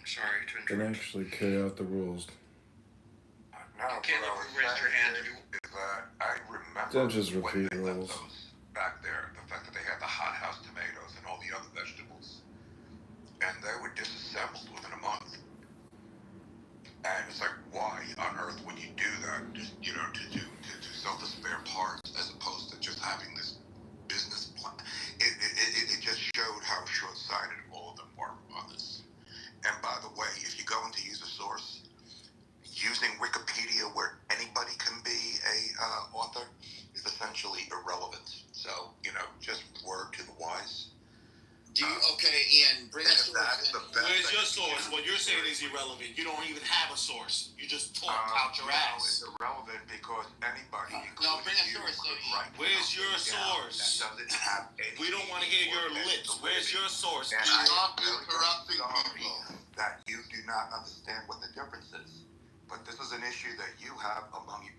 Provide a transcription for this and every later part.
Sorry to Can interrupt. actually carry out the rules. No, You can't raise your hand if you. I remember Don't just when repeat they left rules. those back there, the fact that they had the hothouse tomatoes and all the other vegetables, and they were disassembled within a month. And it's like, why on earth would you do that? Just, to sell the spare parts as opposed to just having this business plan. It just showed how short-sighted all of them were on this. And by the way, if you're going to use a source, using Wikipedia where anybody can be a author is essentially irrelevant. So, just word to the wise. Ian, bring a source. Where's your source? What you're saying is irrelevant. You don't even have a source. You just talk out your ass. It's irrelevant because anybody, No, bring a source. Where's your source? That doesn't have any. We don't want to hear your lips. Where's your source? And Stop interrupting people. That you do not understand what the difference is. But this is an issue that you have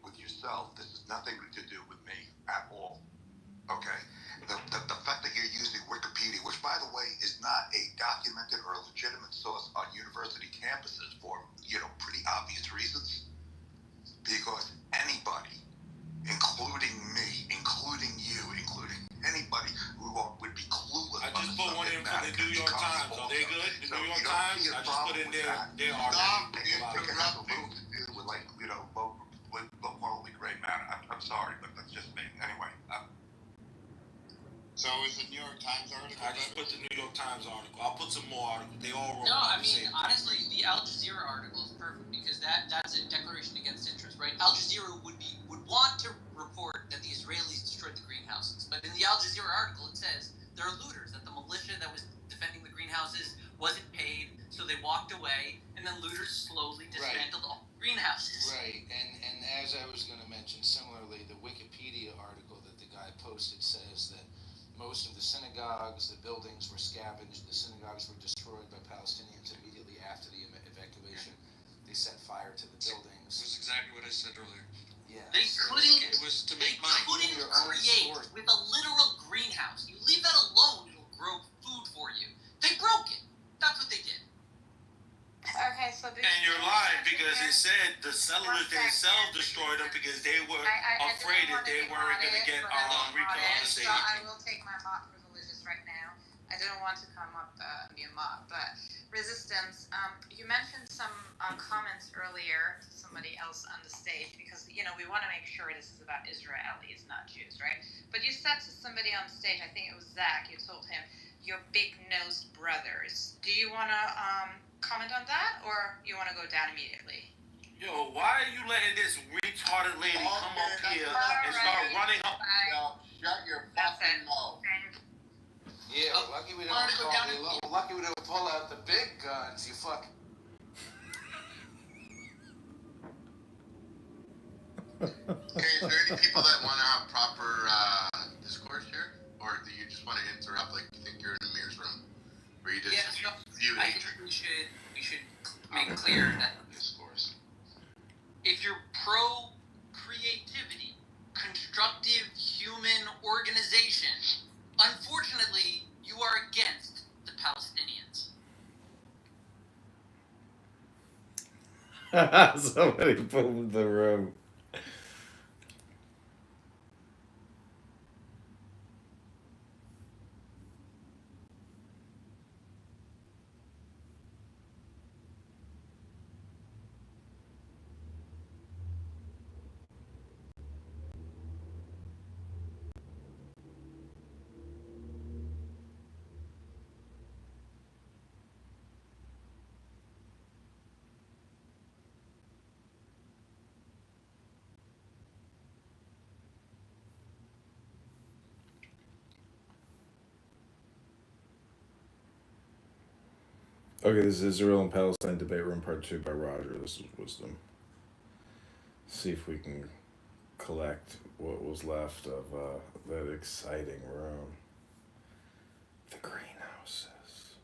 with yourself. This is nothing to do with me at all. Okay? The fact that you're using Wikipedia, which by the way is not a documented or a legitimate source on university campuses for, pretty obvious reasons. Because anybody, including me, including you, including anybody who would be clueless. I just put one in from the New York Times. Are they good? The New York Times? I just put in their article. It has little to do with low morally gray matter. I'm sorry, but that's just me. Anyway. So is the New York Times article? I just put the New York Times article. I'll put some more articles. They all wrote. No, I mean, honestly, the Al Jazeera article is perfect because that's a declaration against interest, right? Al Jazeera would want to report that the Israelis destroyed the greenhouses, but in the Al Jazeera article it says there are looters, that the militia that was defending the greenhouses wasn't paid, so they walked away, and then looters slowly dismantled all the greenhouses. Right, and as I was going to mention, similarly, the Wikipedia article that the guy posted says that most of the synagogues, the buildings were scavenged, the synagogues were destroyed by Palestinians immediately after the evacuation. They set fire to the buildings. It was exactly what I said earlier. Yeah. They couldn't. It was to make money. They couldn't create with a literal greenhouse. You leave that alone, it'll grow food for you. They broke it. That's what they did. Okay, so this. And you're lying because it said the settlers themselves destroyed them because they were afraid that they weren't going to get recolonization. So I will take my mock privileges right now. I don't want to come up and be a mock, but resistance. You mentioned some comments earlier to somebody else on the stage because we want to make sure this is about Israelis, not Jews, right? But you said to somebody on stage, I think it was Zach, you told him, "Your big-nosed brothers." Do you want to comment on that, or you want to go down immediately? Yo, why are you letting this retarded lady come up here and start running up? Shut your fucking mouth. Yeah, lucky we don't pull out the big guns, you fuck. Okay, is there any people that want to have proper discourse here? Or do you just want to interrupt like you think you're in Amir's room? Where you just I think we should make clear that discourse. If you're pro creativity, constructive human organization, unfortunately you are against the Palestinians. Somebody boomed the room. Okay, this is Israel and Palestine Debate Room Part 2 by Roger. This is Wisdom. See if we can collect what was left of that exciting room. The greenhouses.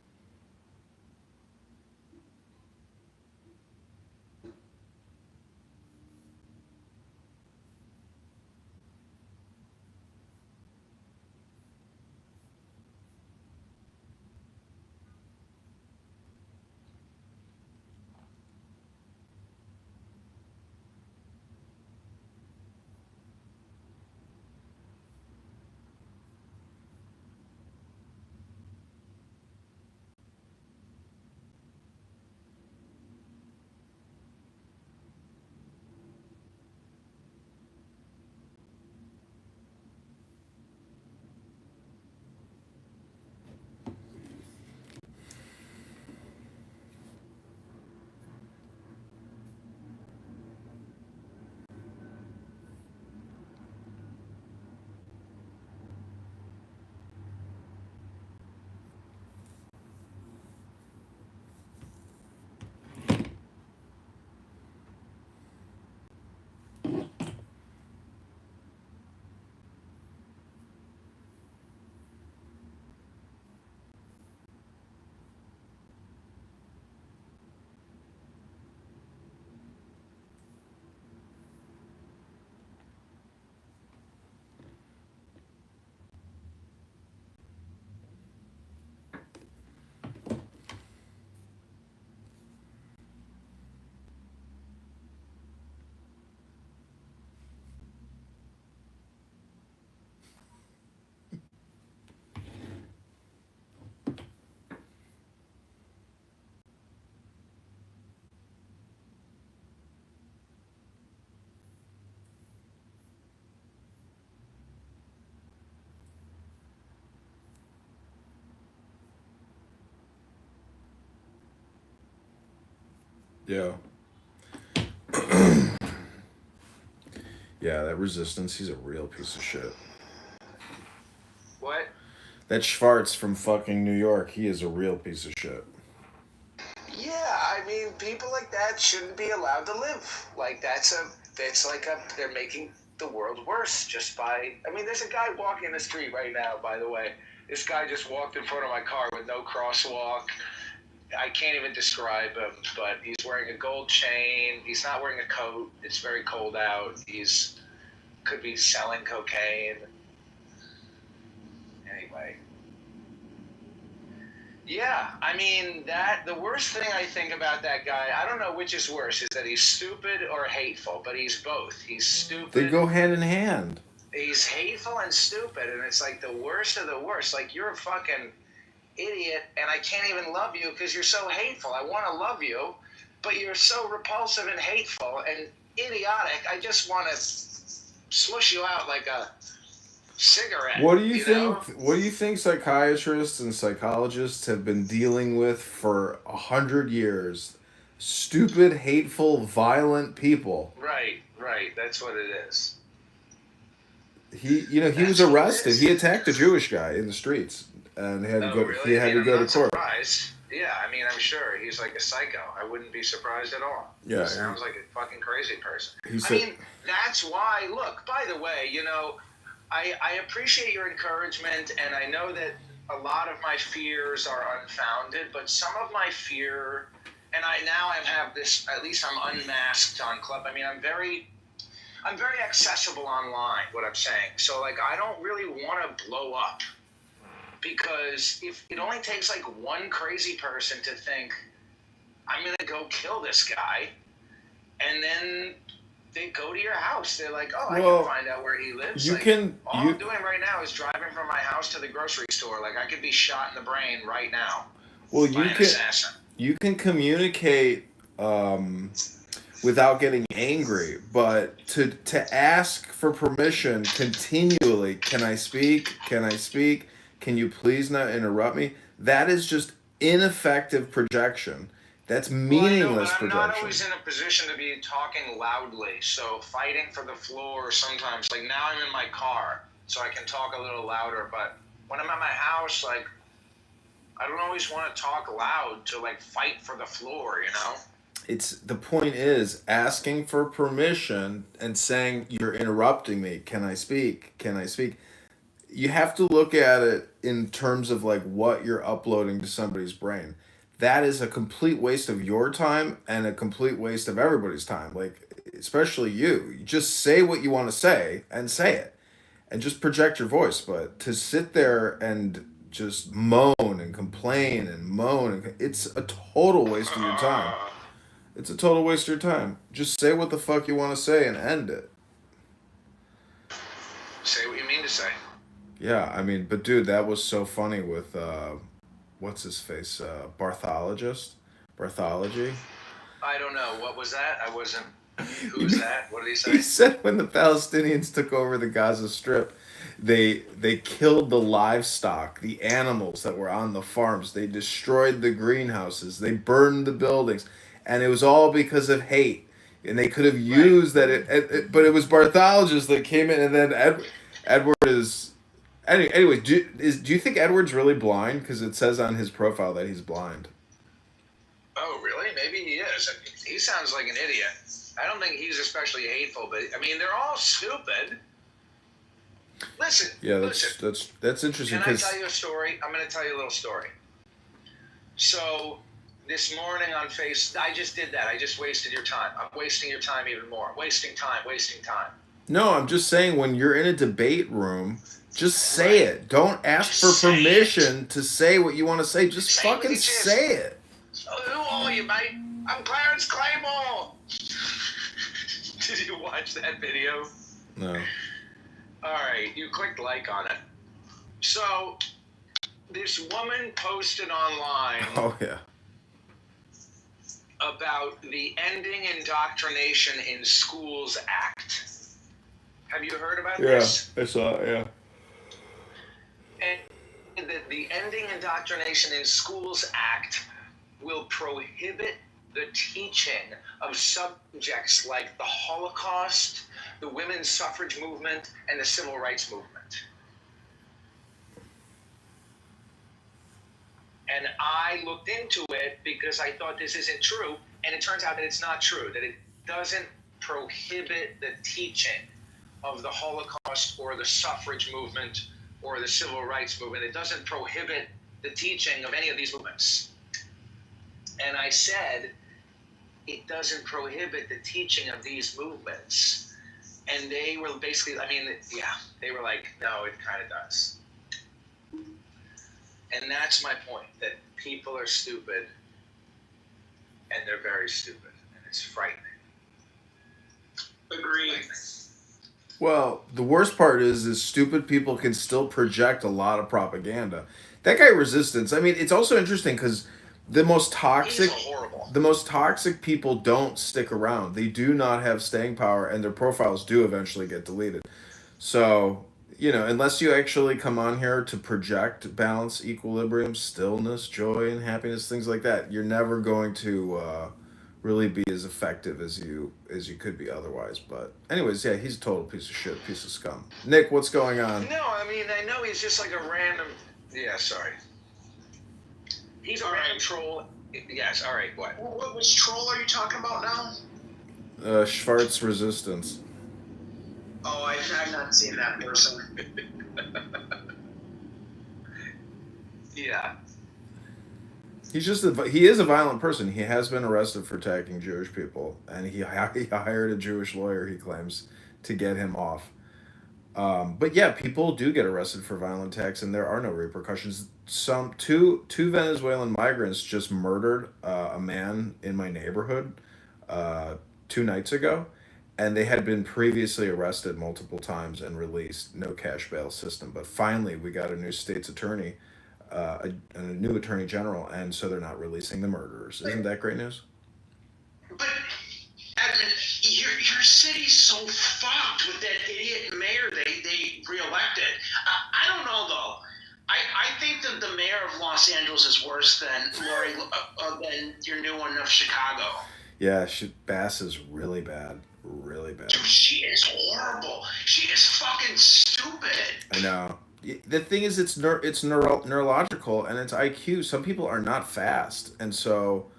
Yeah. Yeah, that Resistance, he's a real piece of shit. What? That Schwartz from fucking New York, he is a real piece of shit. Yeah, I mean, people like that shouldn't be allowed to live. Like, they're making the world worse just by, I mean, there's a guy walking the street right now, by the way. This guy just walked in front of my car with no crosswalk. I can't even describe him, but he's wearing a gold chain. He's not wearing a coat. It's very cold out. Could be selling cocaine. Anyway. Yeah, I mean, the worst thing I think about that guy, I don't know which is worse, is that he's stupid or hateful, but he's both. He's stupid. They go hand in hand. He's hateful and stupid, and it's like the worst of the worst. Like, you're a fucking idiot, and I can't even love you because you're so hateful. I want to love you, but you're so repulsive and hateful and idiotic. I just want to smush you out like a cigarette. What do you think? What do you think psychiatrists and psychologists have been dealing with for 100 years? Stupid, hateful, violent people. Right. That's what it is. He was arrested. He attacked a Jewish guy in the streets, and had to go. Really? He had to go to court. Surprised. Yeah, I mean, I'm sure he's like a psycho. I wouldn't be surprised at all. Yeah, he sounds like a fucking crazy person. I mean, that's why. Look, by the way, I appreciate your encouragement, and I know that a lot of my fears are unfounded, but some of my fear, and I have this, at least I'm unmasked on Club. I mean, I'm very accessible online, what I'm saying. So, like, I don't really want to blow up, because if it only takes, like, one crazy person to think, I'm going to go kill this guy, and then they go to your house. They're like, I can find out where he lives. I'm doing right now is driving from my house to the grocery store. Like, I could be shot in the brain right now. Well, by an assassin. You can communicate without getting angry, but to ask for permission continually, can I speak? Can I speak? Can you please not interrupt me? That is just ineffective projection. That's meaningless projection. I'm not always in a position to be talking loudly, so fighting for the floor sometimes. Like, now I'm in my car, so I can talk a little louder, but when I'm at my house, like, I don't always want to talk loud to, like, fight for the floor, The point is asking for permission and saying, you're interrupting me. Can I speak? Can I speak? You have to look at it in terms of, like, what you're uploading to somebody's brain. That is a complete waste of your time and a complete waste of everybody's time. Like, especially you. You just say what you want to say and say it. And just project your voice. But to sit there and just moan and complain and moan, it's a total waste of your time. It's a total waste of your time. Just say what the fuck you want to say and end it. Say what you mean to say. Yeah, I mean, but dude, that was so funny with... what's his face? Barthology? I don't know. What was that? I wasn't... Who's that? What did he say? He said when the Palestinians took over the Gaza Strip, they killed the livestock, the animals that were on the farms. They destroyed the greenhouses. They burned the buildings. And it was all because of hate. And they could have used that... but it was Barthologist that came in, and then Edward is... Anyway, do you think Edward's really blind? Because it says on his profile that he's blind. Oh, really? Maybe he is. He sounds like an idiot. I don't think he's especially hateful, but I mean, they're all stupid. Listen. Yeah, that's interesting. Can I tell you a story? I'm going to tell you a little story. So, this morning on I just did that. I just wasted your time. I'm wasting your time even more. Wasting time. No, I'm just saying, when you're in a debate room, just say it. Don't ask for permission to say what you want to say. Just fucking say it. So who are you, mate? I'm Clarence Claymore. Did you watch that video? No. All right, you clicked like on it. So, this woman posted online. Oh, yeah. About the Ending Indoctrination in Schools Act. Have you heard about this? Yeah, I saw it, yeah. And the Ending Indoctrination in Schools Act will prohibit the teaching of subjects like the Holocaust, the women's suffrage movement, and the civil rights movement. And I looked into it because I thought this isn't true, and it turns out that it's not true, that it doesn't prohibit the teaching of the Holocaust or the suffrage movement or the civil rights movement. It doesn't prohibit the teaching of any of these movements. And I said, it doesn't prohibit the teaching of these movements. And they were basically, they were like, no, it kind of does. And that's my point, that people are stupid, and they're very stupid, and it's frightening. Agreed. Well, the worst part is stupid people can still project a lot of propaganda. That guy Resistance, I mean, it's also interesting because the most toxic people don't stick around. They do not have staying power, and their profiles do eventually get deleted. So, unless you actually come on here to project balance, equilibrium, stillness, joy, and happiness, things like that, you're never going to really be as effective as you could be otherwise. But anyways, yeah, he's a total piece of shit, piece of scum. Nick, what's going on? No, I mean, I know he's just like a random... Yeah, sorry. He's a random troll. Yes, all right, what? Which troll are you talking about now? Schwartz Resistance. Oh, I've not seen that person. Yeah. He is a violent person. He has been arrested for attacking Jewish people, and he hired a Jewish lawyer, he claims, to get him off. But yeah, people do get arrested for violent attacks, and there are no repercussions. Two Venezuelan migrants just murdered a man in my neighborhood 2 nights ago, and they had been previously arrested multiple times and released. No cash bail system, but finally we got a new state's attorney. A new attorney general, and so they're not releasing the murderers. Isn't that great news? But Edmund, your city's so fucked with that idiot mayor they reelected. I don't know though. I think that the mayor of Los Angeles is worse than your new one of Chicago. Yeah, Bass is really bad. Really bad. Dude, she is horrible. She is fucking stupid. I know. The thing is, it's neurological and it's IQ. Some people are not fast, and so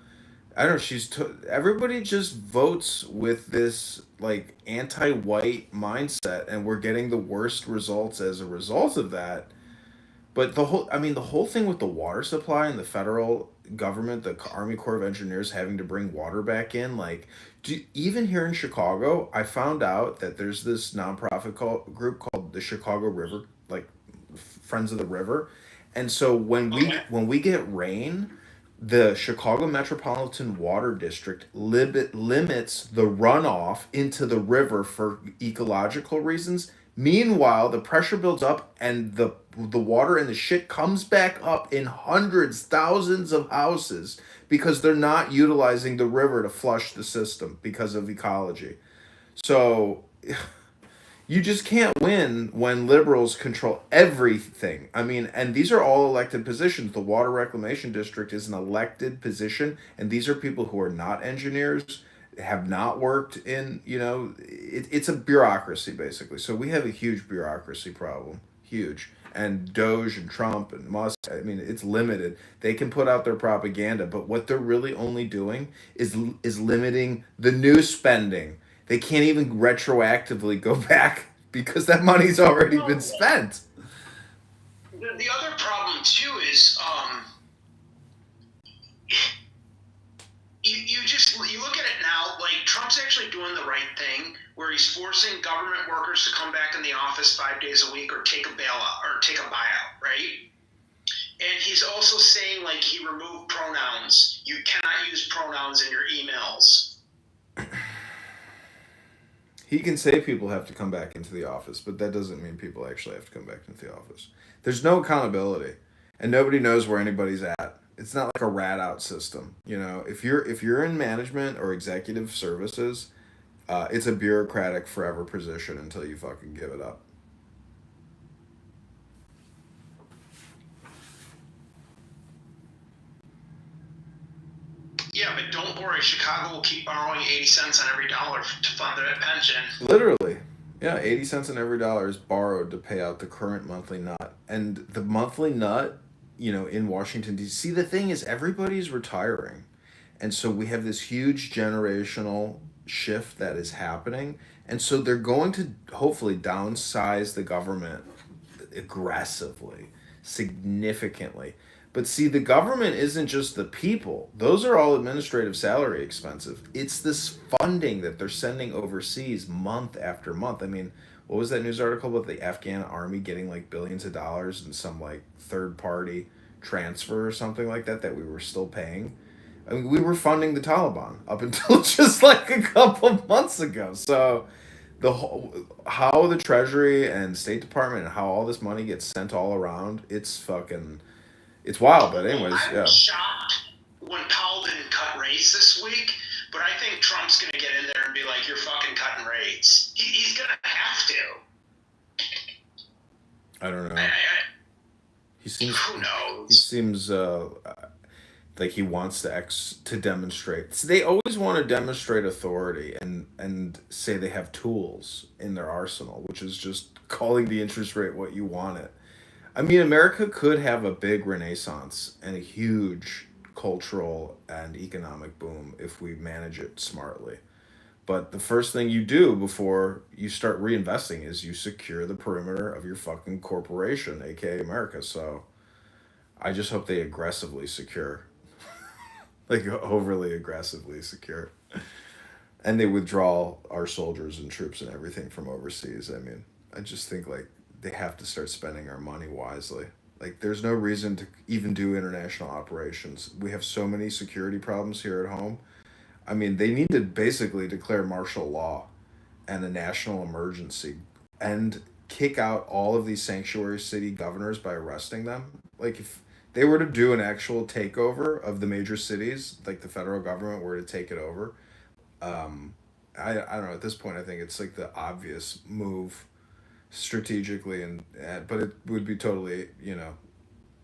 I don't know. Everybody just votes with this like anti-white mindset, and we're getting the worst results as a result of that. But the whole thing with the water supply and the federal government, the Army Corps of Engineers having to bring water back in, like, even here in Chicago, I found out that there's this nonprofit group called the Chicago River, like Friends of the River, and so when we get rain, the Chicago Metropolitan Water District limits the runoff into the river for ecological reasons. Meanwhile, the pressure builds up and the water and the shit comes back up in hundreds, thousands of houses because they're not utilizing the river to flush the system because of ecology. So you just can't win when liberals control everything. I mean, and these are all elected positions. The Water Reclamation District is an elected position, and these are people who are not engineers, have not worked in, it's a bureaucracy, basically. So we have a huge bureaucracy problem. Huge. And Doge and Trump and Musk, I mean, it's limited. They can put out their propaganda, but what they're really only doing is limiting the new spending. They can't even retroactively go back because that money's already been spent. The other problem too is you look at it now, like Trump's actually doing the right thing where he's forcing government workers to come back in the office 5 days a week or take a bailout or take a buyout, right? And he's also saying like he removed pronouns. You cannot use pronouns in your emails. He can say people have to come back into the office, but that doesn't mean people actually have to come back into the office. There's no accountability, and nobody knows where anybody's at. It's not like a rat out system. If you're in management or executive services, it's a bureaucratic forever position until you fucking give it up. Yeah, but don't worry. Chicago will keep borrowing 80 cents on every dollar to fund their pension. Literally. Yeah, 80 cents on every dollar is borrowed to pay out the current monthly nut. And the monthly nut, in Washington, D.C., see, the thing is, everybody's retiring. And so we have this huge generational shift that is happening. And so they're going to hopefully downsize the government aggressively, significantly. But see, the government isn't just the people. Those are all administrative salary expensive. It's this funding that they're sending overseas month after month. I mean, what was that news article about the Afghan army getting like billions of dollars in some like third party transfer or something like that we were still paying? I mean, we were funding the Taliban up until just like a couple months ago. So the whole, how the Treasury and State Department and how all this money gets sent all around, it's wild. But anyways, I yeah. was shocked when Powell didn't cut rates this week, but I think Trump's going to get in there and be like, "You're fucking cutting rates." He's going to have to. I don't know. He seems. Who knows? He seems like he wants to demonstrate. So they always want to demonstrate authority and say they have tools in their arsenal, which is just calling the interest rate what you want it. I mean, America could have a big renaissance and a huge cultural and economic boom if we manage it smartly. But the first thing you do before you start reinvesting is you secure the perimeter of your fucking corporation, aka America. So I just hope they aggressively secure. Like overly aggressively secure. And they withdraw our soldiers and troops and everything from overseas. I mean, I just think like they have to start spending our money wisely. Like there's no reason to even do international operations. We have so many security problems here at home. I mean, they need to basically declare martial law and a national emergency and kick out all of these sanctuary city governors by arresting them. Like if they were to do an actual takeover of the major cities, like the federal government were to take it over, I don't know, at this point I think it's like the obvious move strategically, but it would be totally,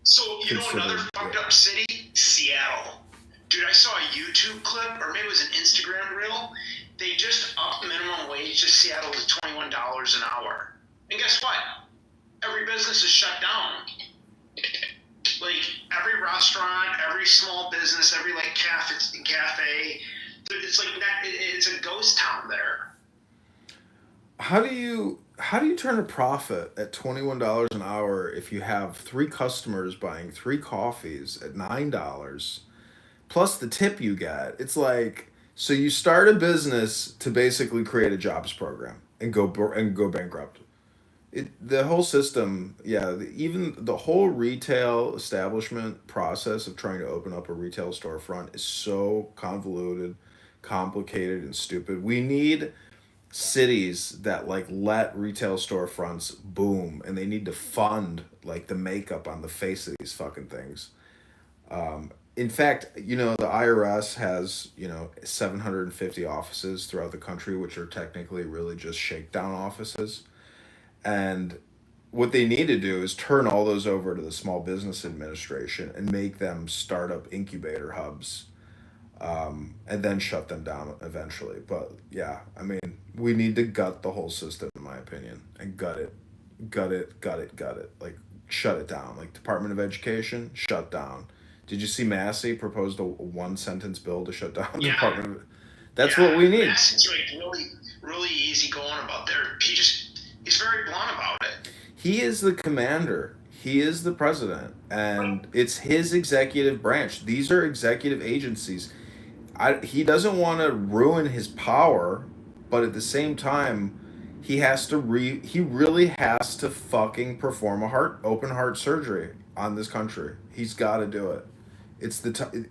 So, considered, another fucked up city? Seattle. Dude, I saw a YouTube clip, or maybe it was an Instagram reel. They just upped minimum wage to Seattle to $21 an hour. And guess what? Every business is shut down. Like, every restaurant, every small business, every, like, cafe, it's like, it's a ghost town there. How do you turn a profit at $21 an hour if you have 3 customers buying 3 coffees at $9 plus the tip you get? It's like, so you start a business to basically create a jobs program and go bankrupt. The whole system, even the whole retail establishment process of trying to open up a retail storefront is so convoluted, complicated, and stupid. We need cities that like let retail storefronts boom, and they need to fund like the makeup on the face of these fucking things. In fact, the IRS has 750 offices throughout the country, which are technically really just shakedown offices. And what they need to do is turn all those over to the Small Business Administration and make them startup incubator hubs, and then shut them down eventually. But yeah, I mean, we need to gut the whole system, in my opinion, and gut it. Like, shut it down. Like, Department of Education, shut down. Did you see Massey proposed a 1-sentence bill to shut down the Department of... That's what we need. Massey's like really, really easy going about there. He's very blunt about it. He is the commander. He is the president. And it's his executive branch. These are executive agencies. He doesn't want to ruin his power, but at the same time, he really has to fucking perform open heart surgery on this country. He's got to do it. It's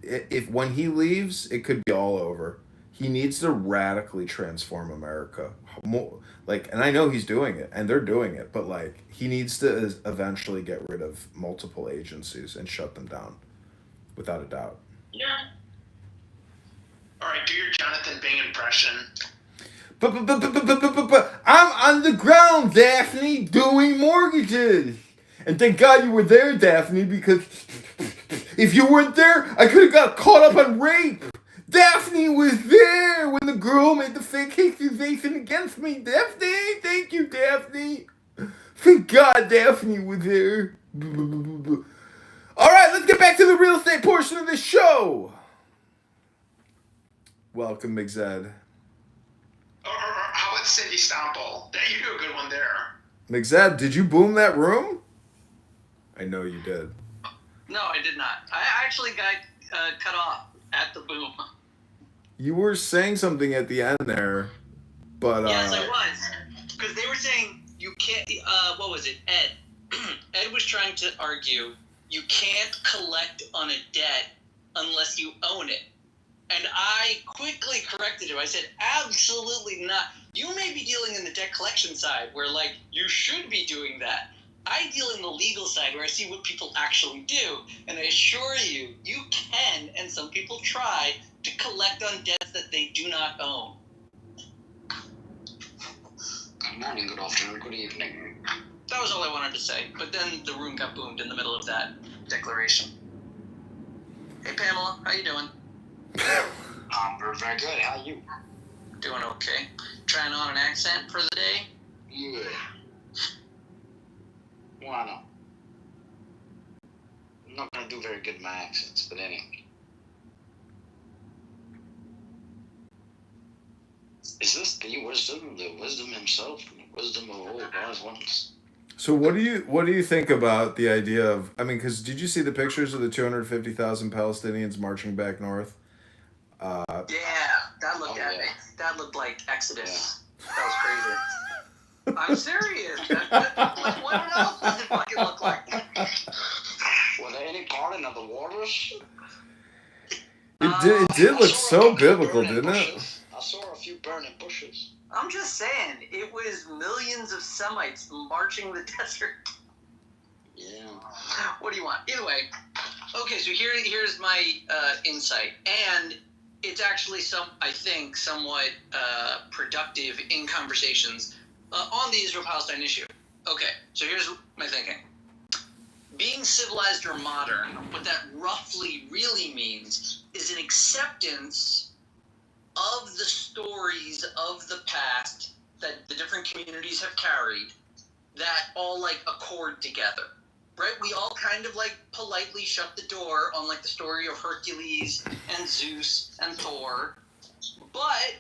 if when he leaves, it could be all over. He needs to radically transform America. And I know he's doing it, and they're doing it, but like he needs to eventually get rid of multiple agencies and shut them down, without a doubt. Yeah. All right, do your Jonathan Bing impression. But I'm on the ground, Daphne, doing mortgages. And thank God you were there, Daphne, because if you weren't there, I could have got caught up on rape. Daphne was there when the girl made the fake accusation against me. Daphne, thank you, Daphne. Thank God Daphne was there. All right, let's get back to the real estate portion of the show. Welcome, McZed. Or how about City Stample? You do a good one there. McZed, did you boom that room? I know you did. No, I did not. I actually got cut off at the boom. You were saying something at the end there, but yes, I was, because they were saying you can't. What was it, Ed? Ed was trying to argue you can't collect on a debt unless you own it. And I quickly corrected him. I said, absolutely not. You may be dealing in the debt collection side where, like, you should be doing that. I deal in the legal side where I see what people actually do. And I assure you, you can, and some people try, to collect on debts that they do not own. Good morning, good afternoon, good evening. That was all I wanted to say. But then the room got boomed in the middle of that declaration. Hey, Pamela, how you doing? I'm very, very good. How are you? Doing okay. Trying on an accent for the day? Yeah. Why not? I'm not going to do very good in my accents, but anyway. Is this the wisdom himself, the wisdom of all wise ones? So what do you think about the idea of? I mean, because did you see the pictures of the 250,000 Palestinians marching back north? Yeah, that looked epic. Yeah. That looked like Exodus. Yeah. That was crazy. I'm serious. What else does it fucking look like? Were there any parting of the waters? It did look so biblical, didn't it? I saw a few burning bushes. I'm just saying, it was millions of Semites marching the desert. Yeah. What do you want? Either way, okay, so here's my insight, and it's actually I think, somewhat productive in conversations on the Israel-Palestine issue. Okay, so here's my thinking. Being civilized or modern, what that roughly really means is an acceptance of the stories of the past that the different communities have carried that all, like, accord together. Right? We all kind of, like, politely shut the door on, like, the story of Hercules and Zeus and Thor. But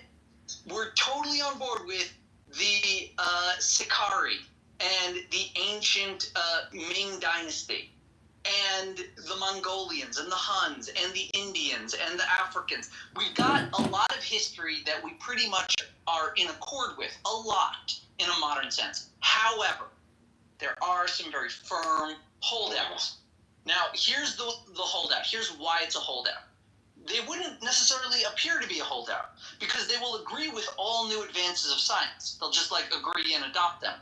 we're totally on board with the Sicarii and the ancient Ming dynasty and the Mongolians and the Huns and the Indians and the Africans. We've got a lot of history that we pretty much are in accord with, a lot, in a modern sense. However, there are some very firm holdouts. Now, here's the holdout. Here's why it's a holdout. They wouldn't necessarily appear to be a holdout because they will agree with all new advances of science. They'll just, like, agree and adopt them.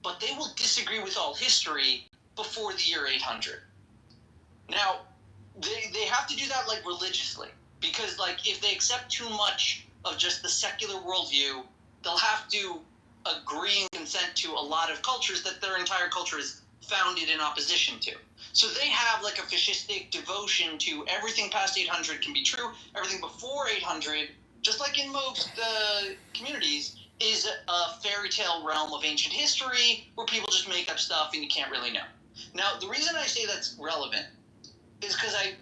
But they will disagree with all history before the year 800. Now, they have to do that, like, religiously. Because, like, if they accept too much of just the secular worldview, they'll have to agree and consent to a lot of cultures that their entire culture is founded in opposition to. So they have, like, a fascistic devotion to everything past 800 can be true. Everything before 800, just like in most communities, is a fairy tale realm of ancient history where people just make up stuff and you can't really know. Now, the reason I say that's relevant is because I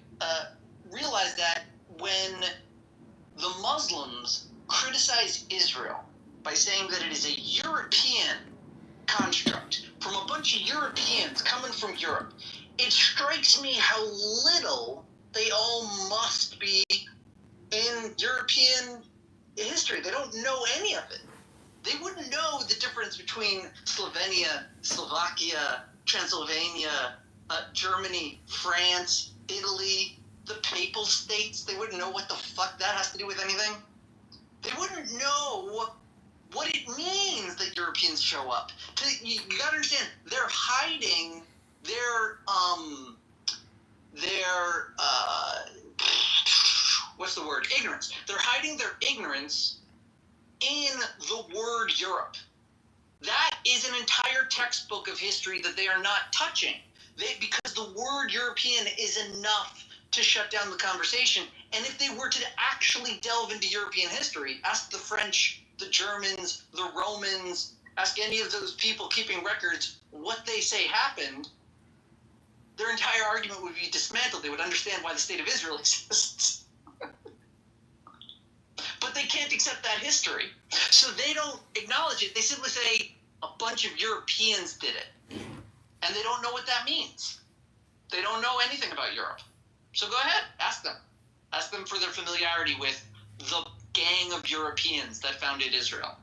realized that when the Muslims criticize Israel by saying that it is a European construct from a bunch of Europeans coming from Europe, it strikes me how little they all must be in European history. They don't know any of it. They wouldn't know the difference between Slovenia, Slovakia, Transylvania, Germany, France, Italy, the Papal States. They wouldn't know what the fuck that has to do with anything. They wouldn't know what it means that Europeans show up. You gotta understand, they're hiding their what's the word? Ignorance. They're hiding their ignorance in the word Europe. That is an entire textbook of history that they are not touching. Because the word European is enough to shut down the conversation. And if they were to actually delve into European history, ask the French, the Germans, the Romans, ask any of those people keeping records what they say happened, their entire argument would be dismantled. They would understand why the state of Israel exists. But they can't accept that history. So they don't acknowledge it. They simply say a bunch of Europeans did it. And they don't know what that means. They don't know anything about Europe. So go ahead, ask them. Ask them for their familiarity with the gang of Europeans that founded Israel.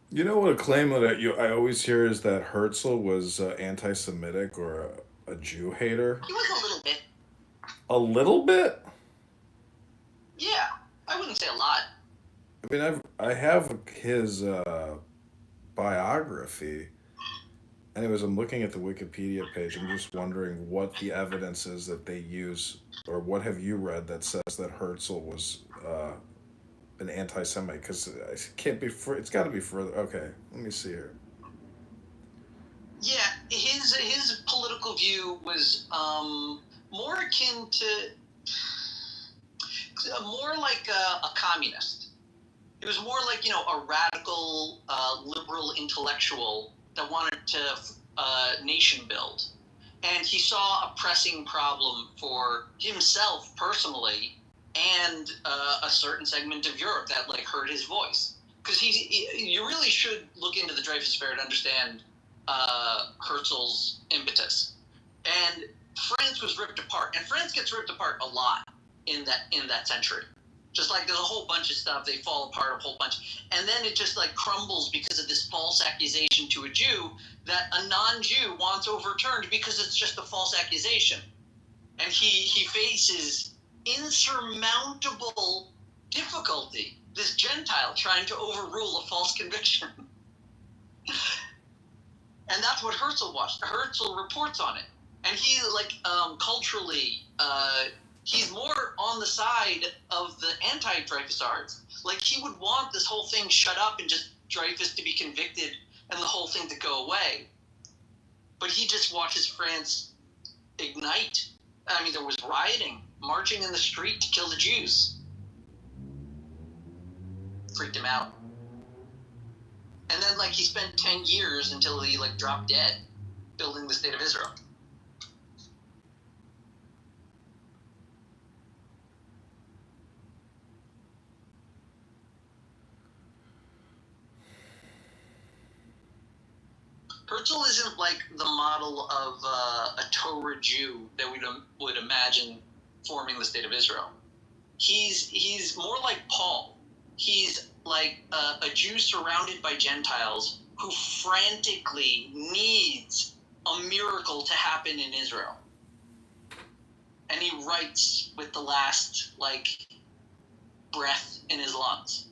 You know what a claim that I always hear is that Herzl was anti-Semitic or a Jew hater. He was a little bit. A little bit? Yeah, I wouldn't say a lot. I mean, I have his biography. Anyways, I'm looking at the Wikipedia page. I'm just wondering what the evidence is that they use, or what have you read that says that Herzl was an anti-Semite? Because it can't be. It's got to be further. Okay, let me see here. Yeah, his political view was more akin to more like a communist. It was more like, a radical liberal intellectual that wanted to nation build. And he saw a pressing problem for himself personally and a certain segment of Europe that heard his voice. Because you really should look into the Dreyfus Affair to understand Herzl's impetus. And France was ripped apart, and France gets ripped apart a lot in that century. Just like there's a whole bunch of stuff, they fall apart a whole bunch. And then it just crumbles because of this false accusation to a Jew that a non-Jew wants overturned because it's just a false accusation. And he faces insurmountable difficulty, this Gentile trying to overrule a false conviction. And that's what Herzl watched. Herzl reports on it. And he, culturally, he's more on the side of the anti-Dreyfusards. He would want this whole thing shut up and just Dreyfus to be convicted and the whole thing to go away. But he just watches France ignite. I mean, there was rioting, marching in the street to kill the Jews. Freaked him out. And then, he spent 10 years until he, dropped dead, building the state of Israel. Herzl isn't the model of a Torah Jew that we would imagine forming the state of Israel. He's more like Paul. He's a Jew surrounded by Gentiles who frantically needs a miracle to happen in Israel. And he writes with the last breath in his lungs.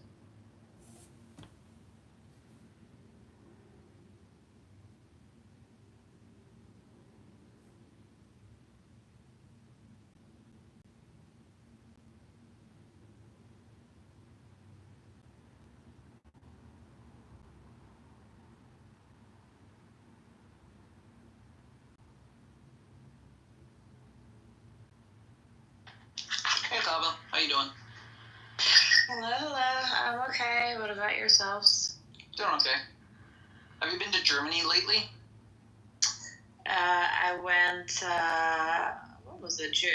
Hey, Kava. How you doing? Hello. I'm okay. What about yourselves? Doing okay. Have you been to Germany lately? I went, what was it, June?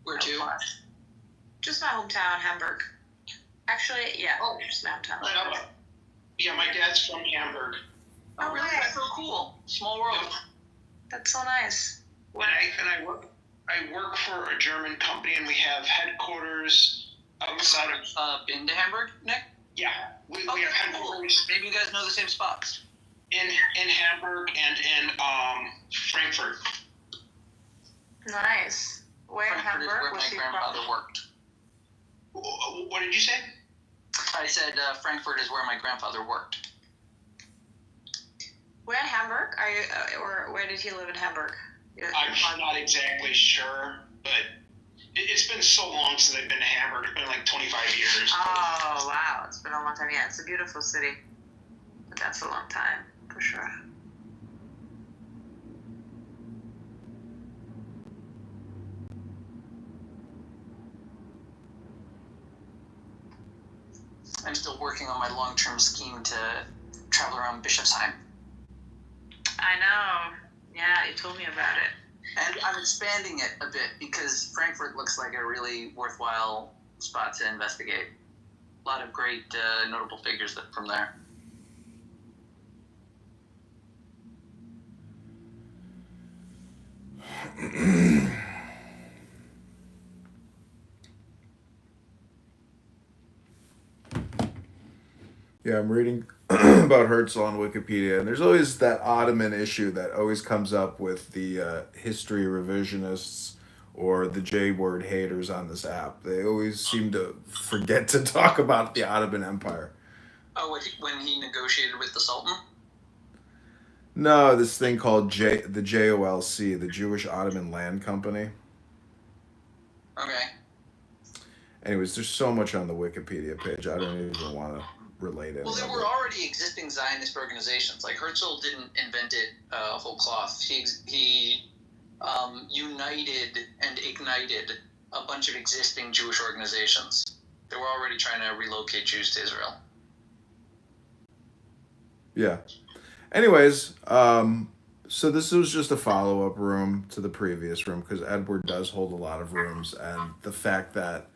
Where to? Just my hometown, Hamburg. Actually, yeah, just my hometown. Yeah, my dad's from Hamburg. Oh, really? That's so cool. Small world. That's so nice. I work for a German company, and we have headquarters outside of. Been to Hamburg, Nick? Yeah, we have headquarters. Cool. Maybe you guys know the same spots. In Hamburg and in Frankfurt. Nice. Where in Frankfurt Hamburg? is where my grandfather worked. What did you say? I said Frankfurt is where my grandfather worked. Where in Hamburg? Are you, or where did he live in Hamburg? I'm not exactly sure, but It's been so long since I've been to Hamburg. It's been like 25 years. Oh, wow. It's been a long time. Yeah, it's a beautiful city. But that's a long time, for sure. I'm still working on my long-term scheme to travel around Bischofsheim. I know. Yeah, you told me about it. And I'm expanding it a bit because Frankfurt looks like a really worthwhile spot to investigate. A lot of great notable figures from there. Yeah, I'm reading about Herzl on Wikipedia, and there's always that Ottoman issue that always comes up with the history revisionists or the J-word haters on this app. They always seem to forget to talk about the Ottoman Empire. Oh, when he negotiated with the Sultan? No, this thing called the JOLC, the Jewish Ottoman Land Company. Okay. Anyways, there's so much on the Wikipedia page. I don't even want to relate it. Well, there were already existing Zionist organizations. Like, Herzl didn't invent it whole cloth. He united and ignited a bunch of existing Jewish organizations. They were already trying to relocate Jews to Israel. Yeah. Anyways, so this was just a follow-up room to the previous room because Edward does hold a lot of rooms, and the fact that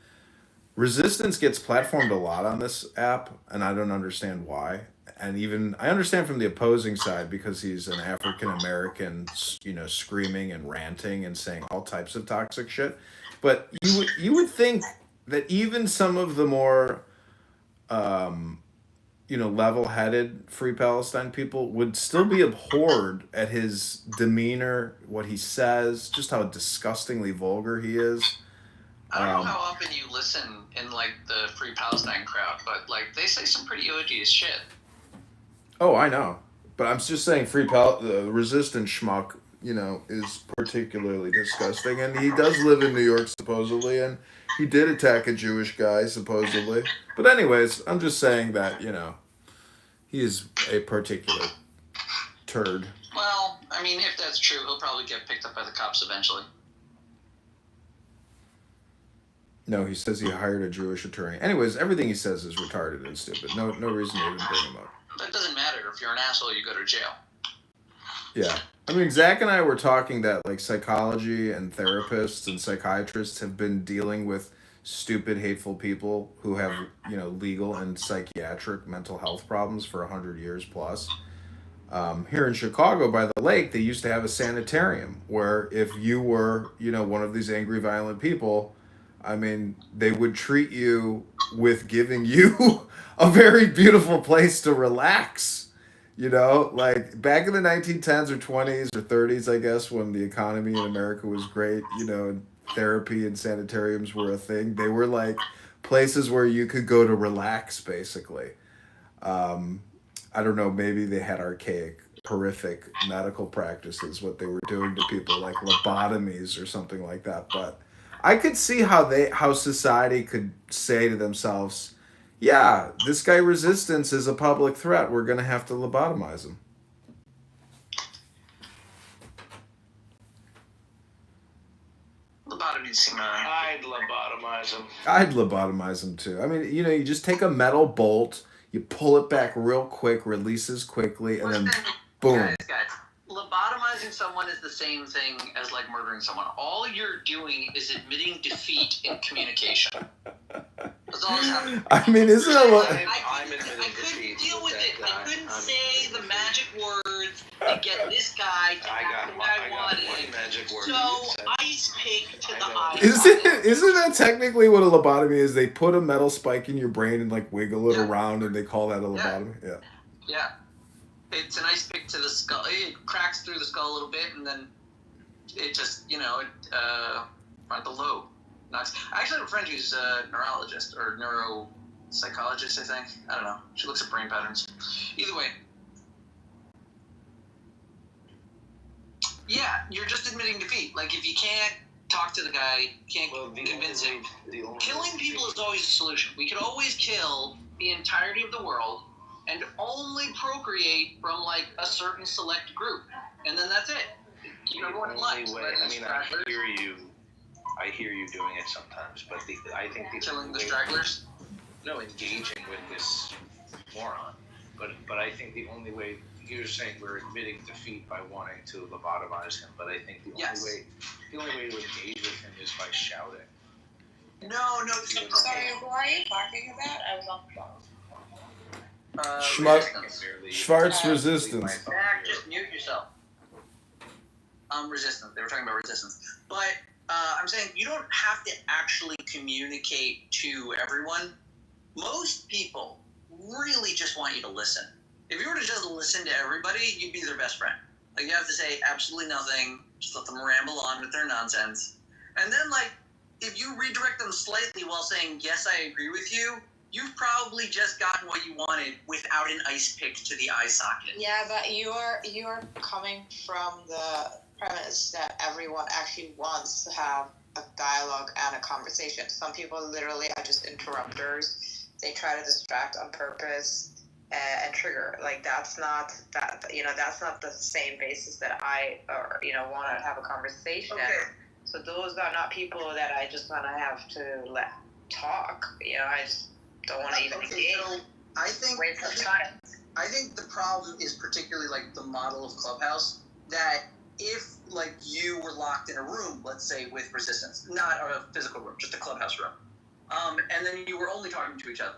Resistance gets platformed a lot on this app, and I don't understand why. And even I understand from the opposing side because he's an African American, screaming and ranting and saying all types of toxic shit. But you would think that even some of the more level-headed Free Palestine people would still be abhorred at his demeanor, what he says, just how disgustingly vulgar he is. I don't know how often you listen in, like, the Free Palestine crowd, but, like, they say some pretty odious shit. Oh, I know. But I'm just saying the resistance schmuck, is particularly disgusting. And he does live in New York, supposedly, and he did attack a Jewish guy, supposedly. But anyways, I'm just saying that, he is a particular turd. Well, I mean, if that's true, he'll probably get picked up by the cops eventually. No, he says he hired a Jewish attorney. Anyways, everything he says is retarded and stupid. No reason to even bring him up. That doesn't matter. If you're an asshole, you go to jail. Yeah. I mean, Zach and I were talking that, like, psychology and therapists and psychiatrists have been dealing with stupid, hateful people who have, legal and psychiatric mental health problems for 100 years plus. Here in Chicago by the lake, they used to have a sanitarium where if you were, one of these angry, violent people, I mean, they would treat you with giving you a very beautiful place to relax. Like back in the 1910s or 20s or 30s, I guess, when the economy in America was great, and therapy and sanitariums were a thing. They were like places where you could go to relax, basically. I don't know, maybe they had archaic, horrific medical practices, what they were doing to people, like lobotomies or something like that, but I could see how society could say to themselves, yeah, this guy Resistance is a public threat. We're going to have to lobotomize him. Lobotomies seem I'd lobotomize him. I'd lobotomize him too. I mean, you just take a metal bolt, you pull it back real quick, releases quickly, and then boom. Guys, lobotomizing someone is the same thing as, like, murdering someone. All you're doing is admitting defeat in communication. That's all that's happening. I mean, isn't it? I couldn't deal with it. I couldn't say the magic words to get this guy to act the way I wanted. One magic word. So, ice pick to the eye. Isn't that technically what a lobotomy is? They put a metal spike in your brain and, like, wiggle it around, and they call that a lobotomy? Yeah. It's an ice pick to the skull. It cracks through the skull a little bit, and then it just, right below. I actually have a friend who's a neurologist or neuropsychologist, I think. I don't know. She looks at brain patterns. Either way. Yeah, you're just admitting defeat. Like, if you can't talk to the guy, can't convince him. Killing people is always a solution. We could always kill the entirety of the world and only procreate from like a certain select group, and then that's it. Keep everyone in line. I mean, I hear you doing it sometimes, but I think killing the stragglers. No, engaging with this moron. But I think the only way, you're saying we're admitting defeat by wanting to lobotomize him, but I think the only way to engage with him is by shouting. No. Sorry, who are you talking about? I was on the phone. Schwartz Resistance. Zach, just mute yourself. Resistance. They were talking about resistance. But I'm saying you don't have to actually communicate to everyone. Most people really just want you to listen. If you were to just listen to everybody, you'd be their best friend. Like, you have to say absolutely nothing, just let them ramble on with their nonsense. And then, like, if you redirect them slightly while saying, yes, I agree with you, you've probably just gotten what you wanted without an ice pick to the eye socket. Yeah, but you're coming from the premise that everyone actually wants to have a dialogue and a conversation. Some people literally are just interrupters. They try to distract on purpose and trigger. Like, that's not the same basis that I want to have a conversation. Okay. So those are not people that I just want to have to let talk. I just don't want to even engage. So I think the problem is particularly like the model of Clubhouse, that if like you were locked in a room, let's say with resistance, not a physical room, just a Clubhouse room, and then you were only talking to each other,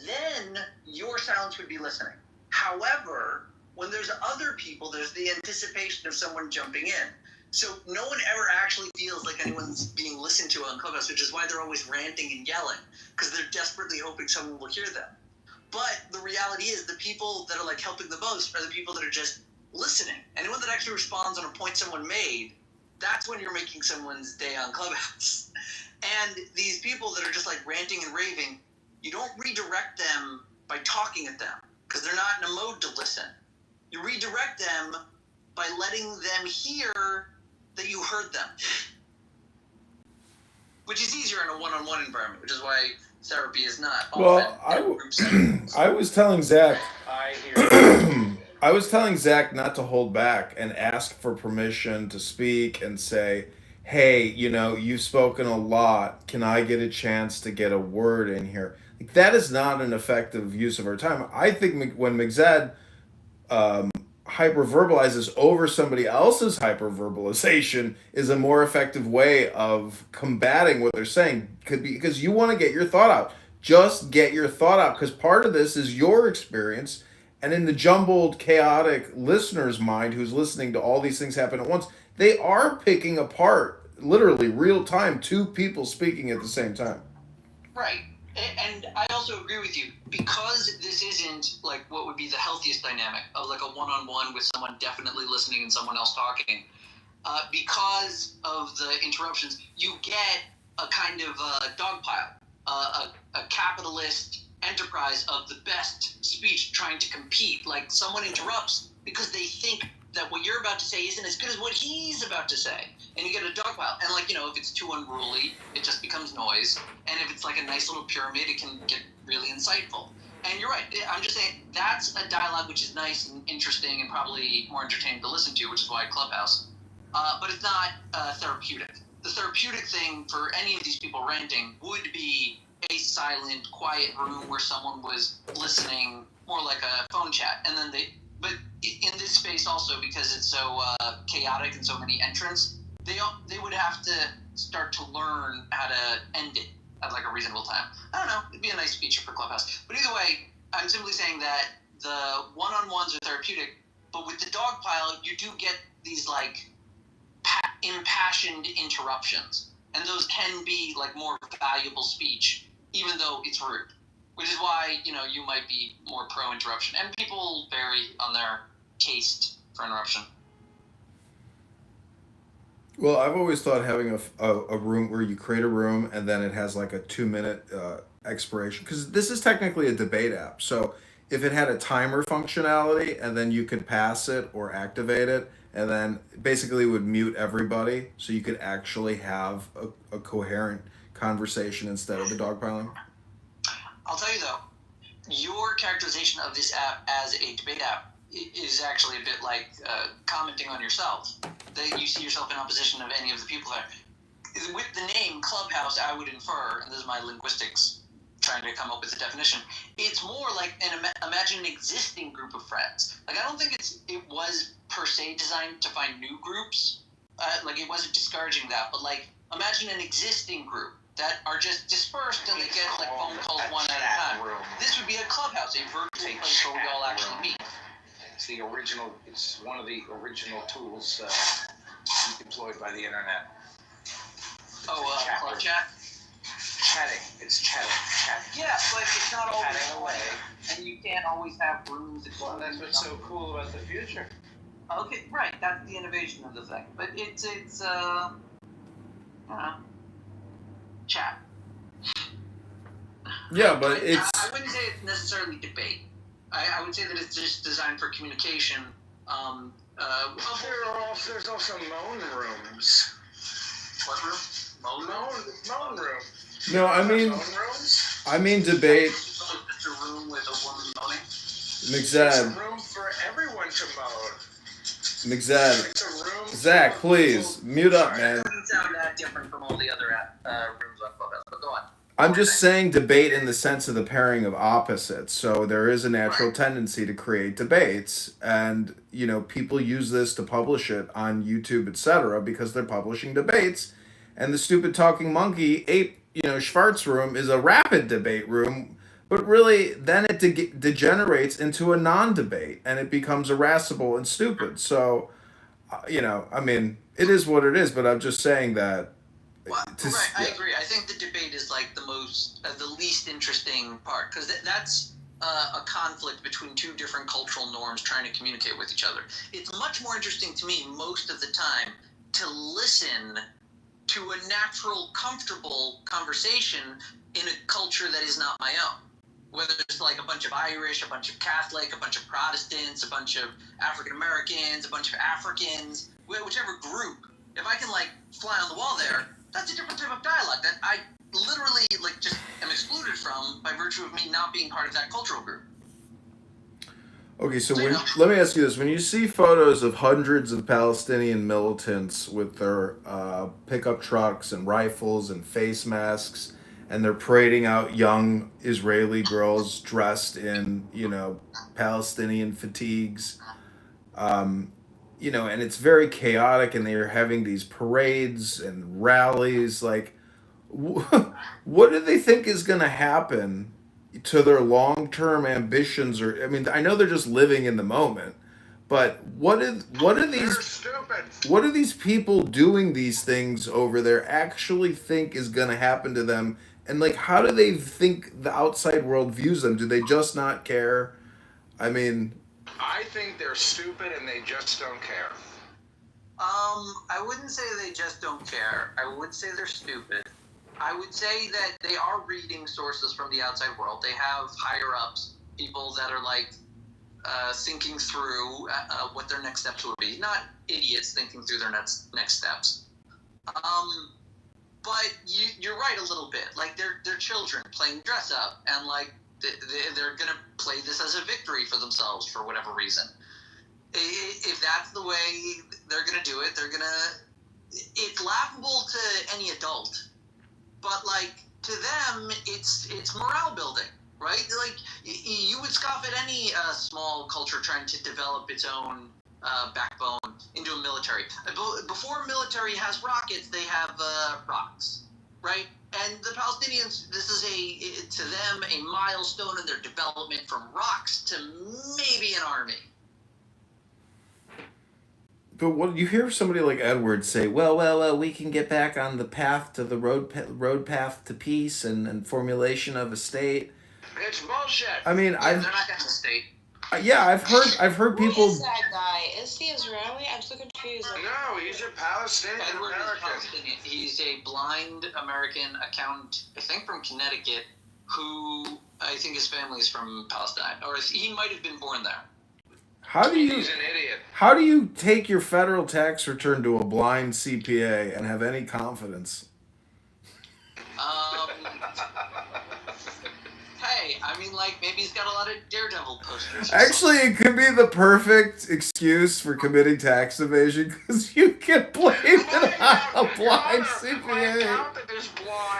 then your silence would be listening. However, when there's other people, there's the anticipation of someone jumping in. So no one ever actually feels like anyone's being listened to on Clubhouse, which is why they're always ranting and yelling, because they're desperately hoping someone will hear them. But the reality is the people that are like helping the most are the people that are just listening. Anyone that actually responds on a point someone made, that's when you're making someone's day on Clubhouse. And these people that are just like ranting and raving, you don't redirect them by talking at them, because they're not in a mode to listen. You redirect them by letting them hear that you heard them, which is easier in a one-on-one environment, which is why therapy is not. Well, I was telling Zach, I was telling Zach not to hold back and ask for permission to speak and say, hey, you've spoken a lot. Can I get a chance to get a word in here? Like, that is not an effective use of our time. I think when Migzad hyperverbalizes over somebody else's hyperverbalization is a more effective way of combating what they're saying. Could be because you want to get your thought out. Just get your thought out, because part of this is your experience, and in the jumbled, chaotic listener's mind who's listening to all these things happen at once, they are picking apart, literally real time, two people speaking at the same time. Right. And I also agree with you, because this isn't like what would be the healthiest dynamic of like a one-on-one with someone definitely listening and someone else talking. Because of the interruptions, you get a kind of dogpile, a capitalist enterprise of the best speech trying to compete. Like, someone interrupts because they think that what you're about to say isn't as good as what he's about to say. And you get a dogpile. And, like, if it's too unruly, it just becomes noise. And if it's like a nice little pyramid, it can get really insightful. And you're right. I'm just saying that's a dialogue which is nice and interesting and probably more entertaining to listen to, which is why Clubhouse. But it's not therapeutic. The therapeutic thing for any of these people ranting would be a silent, quiet room where someone was listening, more like a phone chat. And then but in this space also, because it's so chaotic and so many entrants, they would have to start to learn how to end it at like a reasonable time. I don't know. It'd be a nice feature for Clubhouse. But either way, I'm simply saying that the one-on-ones are therapeutic, but with the dog pile, you do get these like impassioned interruptions, and those can be like more valuable speech, even though it's rude. Which is why, you might be more pro-interruption. And people vary on their taste for interruption. Well, I've always thought having a room where you create a room and then it has like a 2-minute expiration, because this is technically a debate app. So if it had a timer functionality and then you could pass it or activate it and then basically would mute everybody so you could actually have a coherent conversation instead of the dogpiling? I'll tell you though, your characterization of this app as a debate app is actually a bit like commenting on yourself. That you see yourself in opposition of any of the people there. With the name Clubhouse, I would infer, and this is my linguistics trying to come up with a definition, it's more like imagine an existing group of friends. Like, I don't think it was per se designed to find new groups. Like, it wasn't discouraging that, but like, imagine an existing group that are just dispersed and they get like phone calls one at a time. This would be a clubhouse, a virtual place where we all actually meet. It's one of the original tools deployed by the internet. Club chat? Chatting. It's chatting. Yeah, but it's not always Chatting away. And you can't always have rooms. Well, that's what's so cool about the future. Okay, right. That's the innovation of the thing. But it's chat. Yeah, but it's... I wouldn't say it's necessarily debate. I would say that it's just designed for communication. There's also moan rooms. What room? Moan room. No, I mean... Moan rooms? I mean debate... Just a room with a woman moaning? McZad. It's a room for everyone to moan. McZad. It's a room. Zach, please, mute up, man. It doesn't sound that different from all the other rooms on Clubhouse, but go on. I'm just saying debate in the sense of the pairing of opposites. So there is a natural tendency to create debates, and you know, people use this to publish it on YouTube, etc., because they're publishing debates. And the stupid talking monkey ape, Schwartz room is a rapid debate room, but really then it degenerates into a non-debate and it becomes irascible and stupid. So, I mean, it is what it is. But I'm just saying that. I agree. I think the debate is like the least interesting part, because that's a conflict between two different cultural norms trying to communicate with each other. It's much more interesting to me most of the time to listen to a natural, comfortable conversation in a culture that is not my own. Whether it's like a bunch of Irish, a bunch of Catholic, a bunch of Protestants, a bunch of African Americans, a bunch of Africans, whichever group, if I can like fly on the wall there, that's a different type of dialogue that I literally like just am excluded from by virtue of me not being part of that cultural group. Okay, so let me ask you this. When you see photos of hundreds of Palestinian militants with their pickup trucks and rifles and face masks, and they're parading out young Israeli girls dressed in, Palestinian fatigues, and it's very chaotic, and they're having these parades and rallies, like, what do they think is going to happen to their long-term ambitions? Or, I mean, I know they're just living in the moment, but what do these people doing these things over there actually think is going to happen to them? And like, how do they think the outside world views them? Do they just not care? I mean, I think they're stupid and they just don't care. I wouldn't say they just don't care. I would say they're stupid. I would say that they are reading sources from the outside world. They have higher ups, people that are like thinking through what their next steps would be. Not idiots thinking through their next steps. But you're right a little bit. Like they're children playing dress up, and like they're gonna play this as a victory for themselves for whatever reason. If that's the way they're gonna do it, it's laughable to any adult. But like to them, it's morale building, right? Like you would scoff at any small culture trying to develop its own backbone into a military. Before military has rockets, they have rocks, right? And the Palestinians, this is to them a milestone in their development from rocks to maybe an army. But what you hear somebody like Edwards say, well, we can get back on the path to the road path to peace and formulation of a state. It's bullshit. I mean, they're not going to state. Yeah, I've heard people. Who is that guy? Is he Israeli? I'm so confused. No, he's a Palestinian Edward American. is Palestinian. He's a blind American accountant, I think from Connecticut, who I think his family is from Palestine, or he might have been born there. How do you He's an idiot. how do you take your federal tax return to a blind CPA and have any confidence? Hey, I mean, like, maybe he's got a lot of Daredevil posters. Actually, it could be the perfect excuse for committing tax evasion because you can blame it on a blind CPA.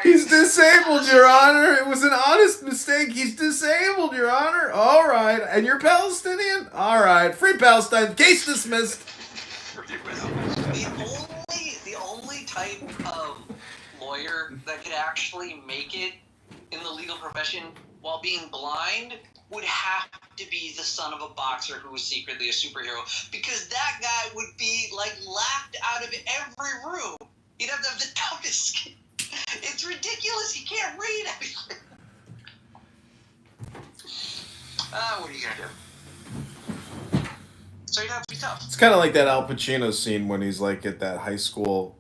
He's disabled, Your Honor. It was an honest mistake. He's disabled, Your Honor. All right. And you're Palestinian? All right. Free Palestine. Case dismissed. The only type of lawyer that could actually make it in the legal profession while being blind would have to be the son of a boxer who was secretly a superhero, because that guy would be like laughed out of every room. He'd have to have the toughest skin. It's ridiculous. He can't read everything. What are you gonna do? So you'd have to be tough. It's kind of like that Al Pacino scene when he's like at that high school,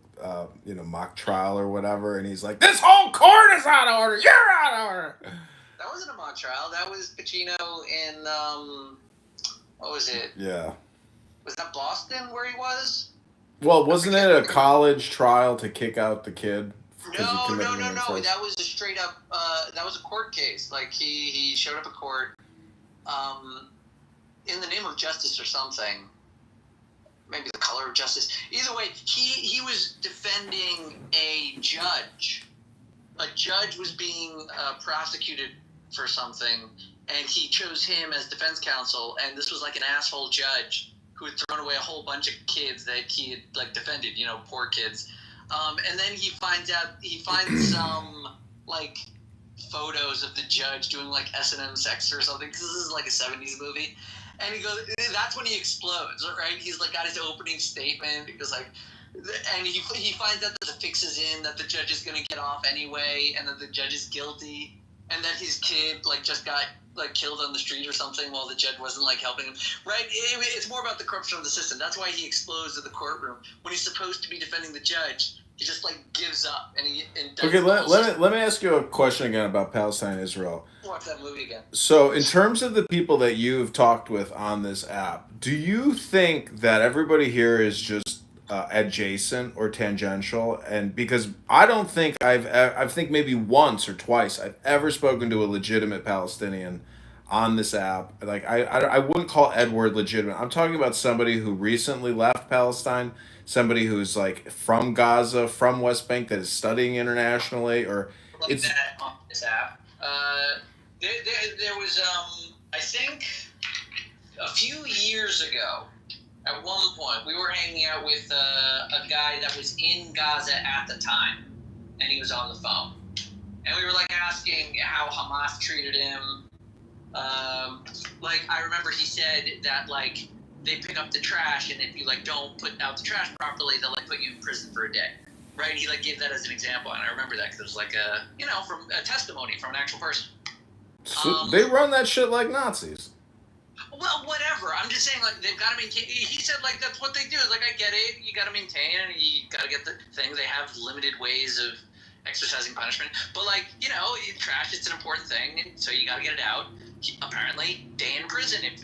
mock trial or whatever, and he's like, "This whole court is out of order. You're out of order." That wasn't a mock trial. That was Pacino in what was it? Yeah. Was that Boston where he was? Well, wasn't it a college trial to kick out the kid? No. That was a straight up. That was a court case. Like he showed up at court, in the name of justice or something. Maybe the color of justice. Either way, he was defending a judge. A judge was being prosecuted for something, and he chose him as defense counsel. And this was like an asshole judge who had thrown away a whole bunch of kids that he had like defended. Poor kids. And then he finds some like photos of the judge doing like S&M sex or something, because this is like a 70s movie. And he goes, that's when he explodes, right? He's like got his opening statement. He goes like, and he finds out that the fix is in, that the judge is gonna get off anyway, and that the judge is guilty, and that his kid like just got like killed on the street or something while the judge wasn't like helping him. Right? It's more about the corruption of the system. That's why he explodes in the courtroom when he's supposed to be defending the judge. He just like gives up and does. Okay, let me ask you a question again about Palestine and Israel. Watch that movie again. So, in terms of the people that you've talked with on this app, do you think that everybody here is just adjacent or tangential? And because I don't think I think maybe once or twice I've ever spoken to a legitimate Palestinian on this app. Like I wouldn't call Edward legitimate. I'm talking about somebody who recently left Palestine, somebody who's like from Gaza, from West Bank, that is studying internationally, or like it's that on this app. There was I think a few years ago, at one point, we were hanging out with a guy that was in Gaza at the time, and he was on the phone. And we were like asking how Hamas treated him. Like I remember he said that like they pick up the trash, and if you like don't put out the trash properly, they'll like put you in prison for a day. Right? He like gave that as an example, and I remember that because it was like from a testimony from an actual person. so they run that shit like Nazis. Well, whatever. I'm just saying, like, they've got to maintain. He said, like, that's what they do. Like, I get it. You got to maintain, and you got to get the thing. They have limited ways of exercising punishment. But, like, trash, it's an important thing, and so you got to get it out. Apparently, day in prison if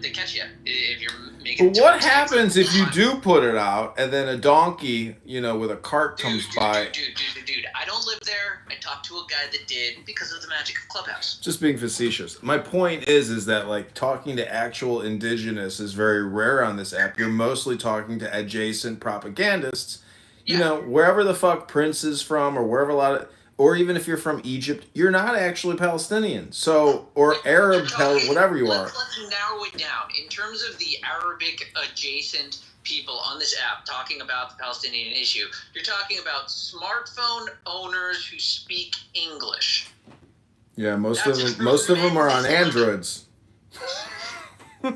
they catch you. If you're making. But what happens if you do put it out, and then a donkey, with a cart comes by? Dude, I don't live there. I talked to a guy that did because of the magic of Clubhouse. Just being facetious. My point is that like talking to actual indigenous is very rare on this app. You're mostly talking to adjacent propagandists. Yeah. Wherever the fuck Prince is from, or wherever or even if you're from Egypt, you're not actually Palestinian. So, or Arab, whatever you are. Let's narrow it down. In terms of the Arabic adjacent people on this app talking about the Palestinian issue, you're talking about smartphone owners who speak English. Yeah, most of them are on Androids. Fine,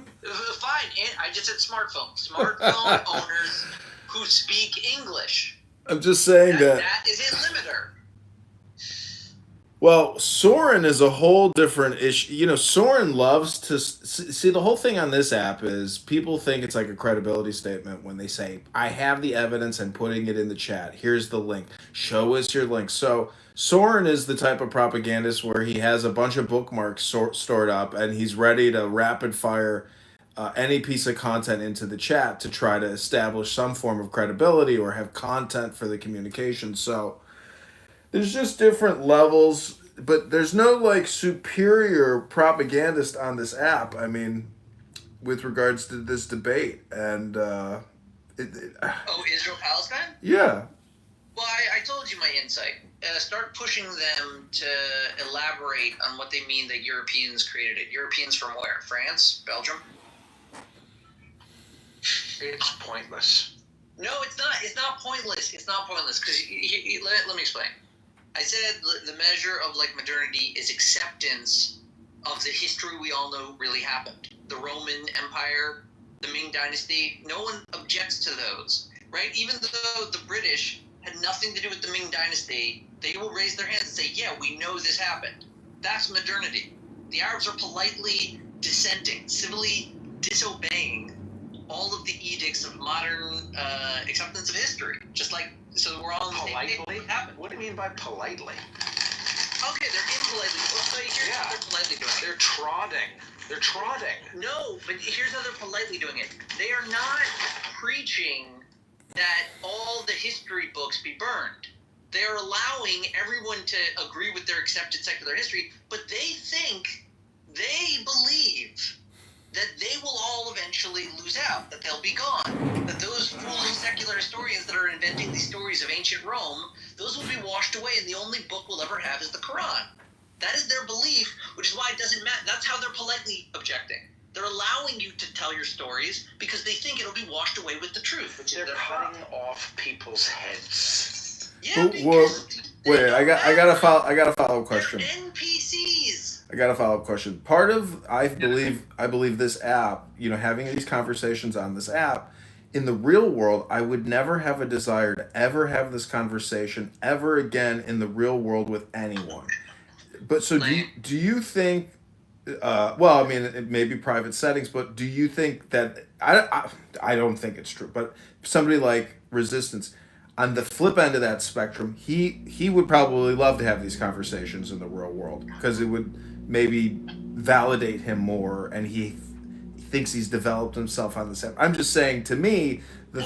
I just said smartphone. Smartphone owners who speak English. I'm just saying that is a limiter. Well, Soren is a whole different issue. Soren loves to see the whole thing on this app is people think it's like a credibility statement when they say, I have the evidence and putting it in the chat. Here's the link. Show us your link. So Soren is the type of propagandist where he has a bunch of bookmarks stored up and he's ready to rapid fire any piece of content into the chat to try to establish some form of credibility or have content for the communication. So there's just different levels, but there's no like superior propagandist on this app. I mean, with regards to this debate, and Oh, Israel Palestine? yeah. Well, I told you my insight. Start pushing them to elaborate on what they mean that Europeans created it. Europeans from where? France? Belgium? It's pointless. No, it's not. It's not pointless. It's not pointless. Because let me explain. I said the measure of like modernity is acceptance of the history we all know really happened. The Roman Empire, the Ming Dynasty. No one objects to those, right? Even though the British had nothing to do with the Ming Dynasty, they will raise their hands and say, yeah, we know this happened. That's modernity. The Arabs are politely dissenting, civilly disobeying all of the edicts of modern acceptance of history. Just like, so we're all on the same page. Politely? What do you mean by politely? Okay, they're impolitely. Well, here's how they're politely doing it. They're trotting. They're trotting. No, but here's how they're politely doing it. They are not preaching that all the history books be burned. They are allowing everyone to agree with their accepted secular history, but they believe that they will all eventually lose out, that they'll be gone, that those foolish secular historians that are inventing these stories of ancient Rome, those will be washed away, and the only book we'll ever have is the Quran. That is their belief, which is why it doesn't matter. That's how they're politely objecting. They're allowing you to tell your stories because they think it'll be washed away with the truth. But they're cutting off people's heads. Yeah, Well, wait, I got a follow-up question. They're NPCs. I got a follow-up question. Part of I believe this app, having these conversations on this app, in the real world, I would never have a desire to ever have this conversation ever again in the real world with anyone. But so do you think? Well, I mean, it may be private settings, but do you think that I don't think it's true, but somebody like Resistance, on the flip end of that spectrum, he would probably love to have these conversations in the real world because it would maybe validate him more, and he thinks he's developed himself on this app. I'm just saying, to me, I'm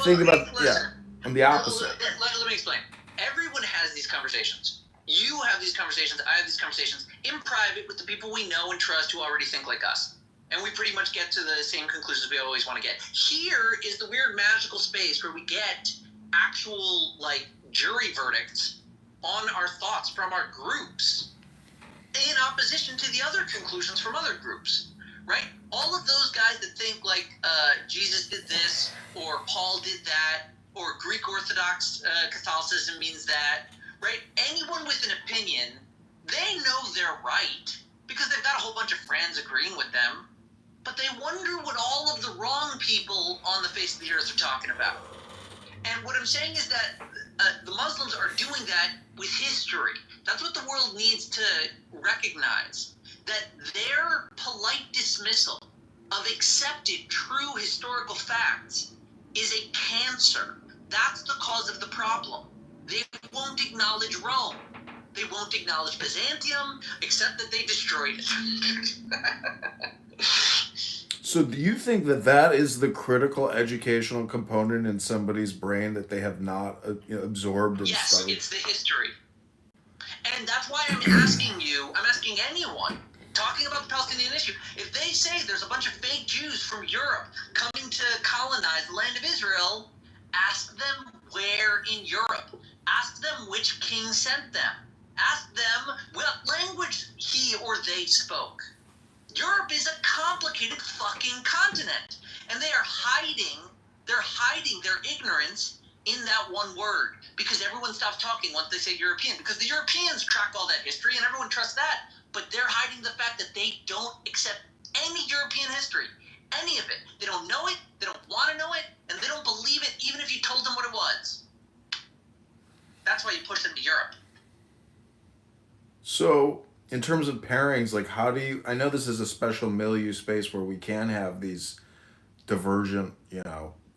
the opposite. Let me explain. Everyone has these conversations. You have these conversations. I have these conversations in private with the people we know and trust who already think like us. And we pretty much get to the same conclusions we always want to get. Here is the weird magical space where we get actual, like, jury verdicts on our thoughts from our groups in opposition to the other conclusions from other groups, right? All of those guys that think, like, Jesus did this, or Paul did that, or Greek Orthodox Catholicism means that, right? Anyone with an opinion, they know they're right because they've got a whole bunch of friends agreeing with them, but they wonder what all of the wrong people on the face of the earth are talking about. And what I'm saying is that the Muslims are doing that with history. That's what the world needs to recognize, that their polite dismissal of accepted true historical facts is a cancer. That's the cause of the problem. They won't acknowledge Rome. They won't acknowledge Byzantium, except that they destroyed it. So do you think that is the critical educational component in somebody's brain that they have not absorbed and studied? Yes, it's the history. And that's why I'm asking anyone talking about the Palestinian issue, if they say there's a bunch of fake Jews from Europe coming to colonize the land of Israel, ask them where in Europe. Ask them which king sent them. Ask them what language he or they spoke. Europe is a complicated fucking continent, and they are hiding their ignorance in that one word, because everyone stops talking once they say European, because the Europeans track all that history and everyone trusts that, but they're hiding the fact that they don't accept any European history, any of it. They don't know it, they don't want to know it, and they don't believe it even if you told them what it was. That's why you push them to Europe. So, in terms of pairings, like, how do you... I know this is a special milieu space where we can have these divergent,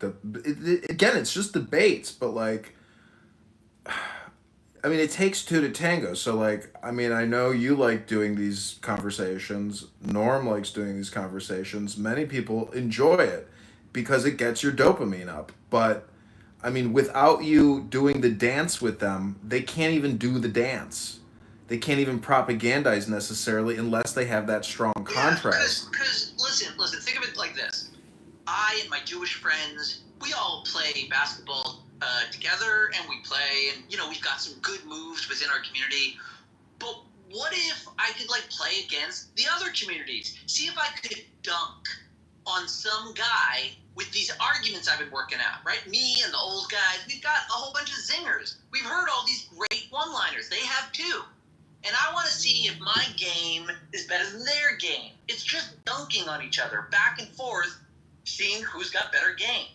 again, it's just debates, but, like, I mean, it takes two to tango. So, like, I mean, I know you like doing these conversations. Norm likes doing these conversations. Many people enjoy it because it gets your dopamine up. But, I mean, without you doing the dance with them, they can't even do the dance. They can't even propagandize necessarily unless they have that strong contrast. Because listen, think of it like this. I and my Jewish friends, we all play basketball together, and we play, and we've got some good moves within our community. But what if I could play against the other communities? See if I could dunk on some guy with these arguments I've been working out, right? Me and the old guys, we've got a whole bunch of zingers. We've heard all these great one-liners. They have too. And I want to see if my game is better than their game. It's just dunking on each other, back and forth, seeing who's got better game.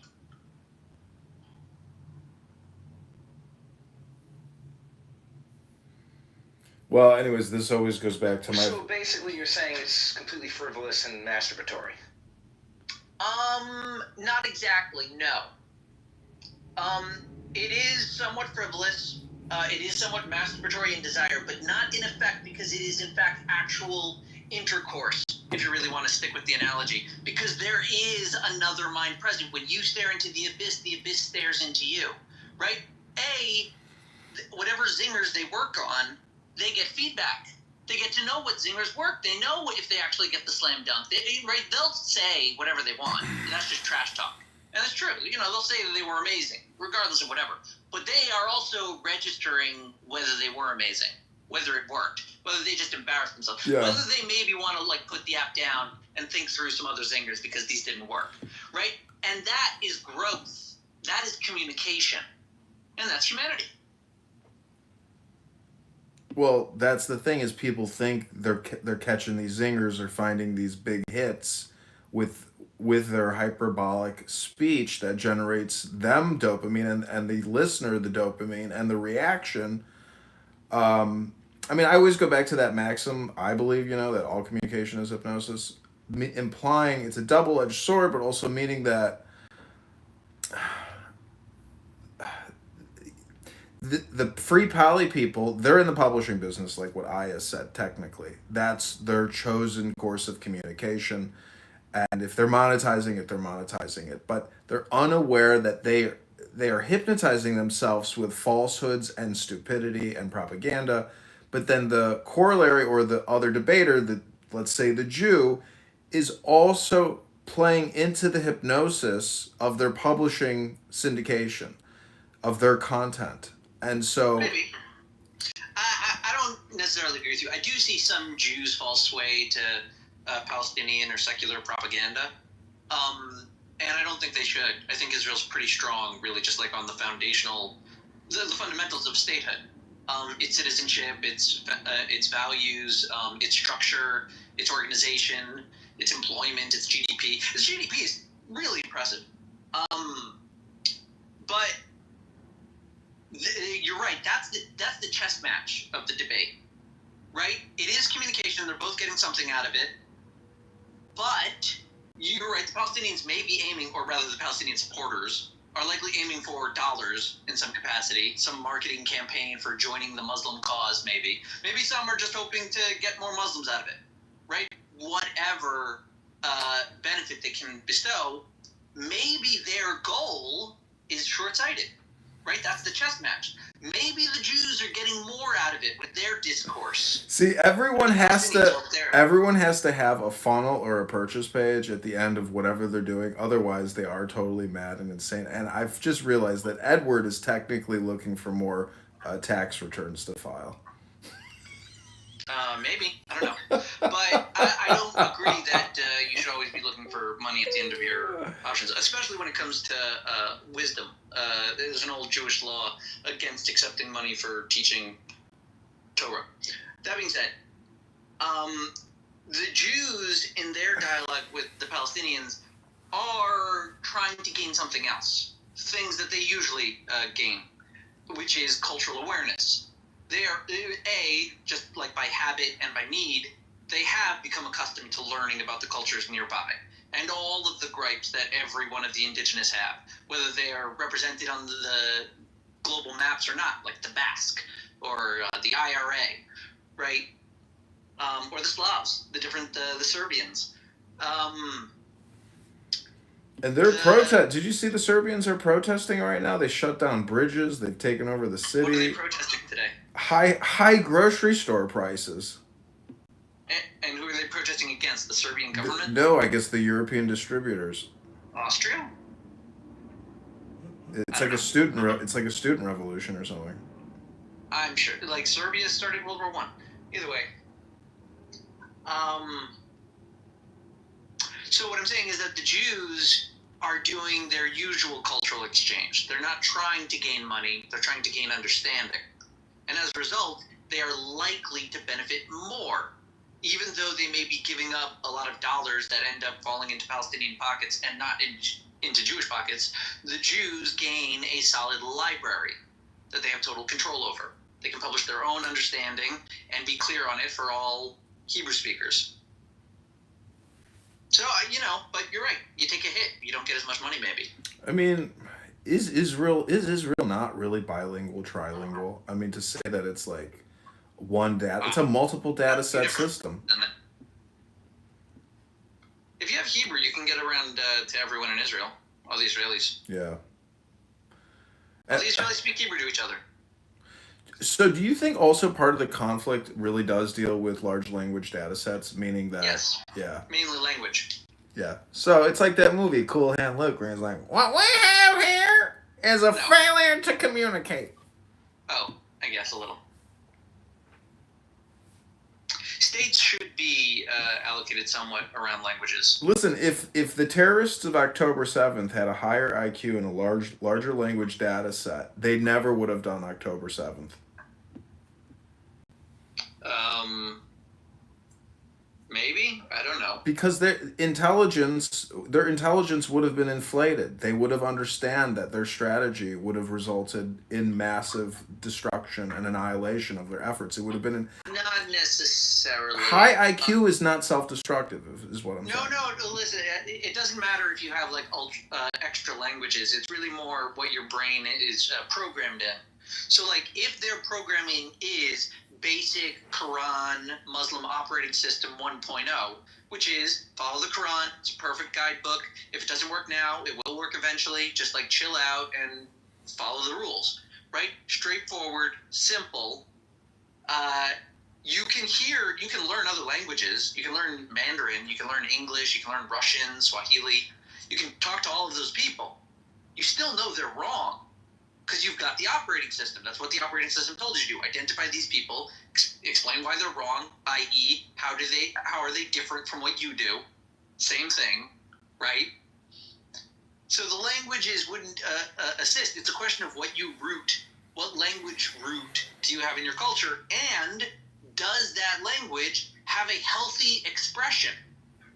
Well, anyways, this always goes back to my... So basically you're saying it's completely frivolous and masturbatory. Not exactly, no. It is somewhat frivolous. It is somewhat masturbatory in desire, but not in effect, because it is in fact actual intercourse, if you really want to stick with the analogy, because there is another mind present. When you stare into the abyss stares into you, right? Whatever zingers they work on, they get feedback. They get to know what zingers work. They know if they actually get the slam dunk. They'll say whatever they want. And that's just trash talk. And that's true. They'll say that they were amazing, regardless of whatever. But they are also registering whether they were amazing, whether it worked, whether they just embarrassed themselves, whether they maybe want to put the app down and think through some other zingers because these didn't work, right? And that is growth. That is communication. And that's humanity. Well, that's the thing, is people think they're catching these zingers or finding these big hits with their hyperbolic speech that generates them dopamine and the listener the dopamine and the reaction. I mean, I always go back to that maxim, I believe, that all communication is hypnosis, implying it's a double-edged sword, but also meaning that the free poly people, they're in the publishing business, like what Aya said, technically. That's their chosen course of communication. And if they're monetizing it, they're monetizing it. But they're unaware that they are hypnotizing themselves with falsehoods and stupidity and propaganda. But then the corollary, or the other debater, let's say the Jew, is also playing into the hypnosis of their publishing syndication, of their content. And so... Maybe. I don't necessarily agree with you. I do see some Jews fall sway to Palestinian or secular propaganda. And I don't think they should. I think Israel's pretty strong, really, just on the foundational, the fundamentals of statehood. Its citizenship, its values, its structure, its organization, its employment, its GDP. Its GDP is really impressive. But you're right. That's the chess match of the debate, right? It is communication. They're both getting something out of it. But you're right. The Palestinians may be aiming, or rather, the Palestinian supporters are likely aiming for dollars in some capacity, some marketing campaign for joining the Muslim cause. Maybe some are just hoping to get more Muslims out of it, right? Whatever benefit they can bestow, maybe their goal is short-sighted. Right? That's the chess match. Maybe the Jews are getting more out of it with their discourse. See, everyone has to have a funnel or a purchase page at the end of whatever they're doing. Otherwise, they are totally mad and insane. And I've just realized that Edward is technically looking for more tax returns to file. Maybe. I don't know. But I don't agree that you should always be looking for money at the end of your options, especially when it comes to wisdom. There's an old Jewish law against accepting money for teaching Torah. That being said, the Jews, in their dialogue with the Palestinians, are trying to gain something else. Things that they usually gain, which is cultural awareness. They are, just by habit and by need, they have become accustomed to learning about the cultures nearby and all of the gripes that every one of the indigenous have, whether they are represented on the global maps or not, like the Basque. or the IRA, right? Or the Slavs, the Serbians. And they're protest. Did you see the Serbians are protesting right now? They shut down bridges. They've taken over the city. What are they protesting today? High grocery store prices. And who are they protesting against? The Serbian government? No, I guess the European distributors. Austria? It's like a student. It's like a student revolution or something. I'm sure. Like Serbia started World War One. Either way. So what I'm saying is that the Jews are doing their usual cultural exchange. They're not trying to gain money. They're trying to gain understanding. And as a result, they are likely to benefit more, even though they may be giving up a lot of dollars that end up falling into Palestinian pockets and not into Jewish pockets. The Jews gain a solid library that they have total control over. They can publish their own understanding and be clear on it for all Hebrew speakers. So, but you're right. You take a hit. You don't get as much money, maybe. I mean, is Israel not really bilingual, trilingual? I mean, to say that it's like it's a multiple data set system. If you have Hebrew, you can get around to everyone in Israel, all the Israelis. Yeah. All the Israelis speak Hebrew to each other. So do you think also part of the conflict really does deal with large language data sets, meaning that... Yes. Yeah. Mainly language. Yeah. So it's like that movie, Cool Hand Luke, where he's like, what we have here is a failure to communicate. Oh, I guess a little. States should be allocated somewhat around languages. Listen, if the terrorists of October 7th had a higher IQ and a larger language data set, they never would have done October 7th. Maybe? I don't know. Because their intelligence would have been inflated. They would have understand that their strategy would have resulted in massive destruction and annihilation of their efforts. It would have been not necessarily. High IQ is not self-destructive, is what I'm saying. No, listen, it doesn't matter if you have like extra languages. It's really more what your brain is programmed in. So like if their programming is basic Quran Muslim operating system 1.0, which is follow the Quran. It's a perfect guidebook. If it doesn't work now, it will work eventually. Just like chill out and follow the rules, right? Straightforward, simple. You can learn other languages. You can learn Mandarin. You can learn English. You can learn Russian, Swahili. You can talk to all of those people. You still know they're wrong. Because you've got the operating system. That's what the operating system told you to do. Identify these people, explain why they're wrong, i.e., how are they different from what you do? Same thing, right? So the languages wouldn't assist. It's a question of what language root do you have in your culture, and does that language have a healthy expression?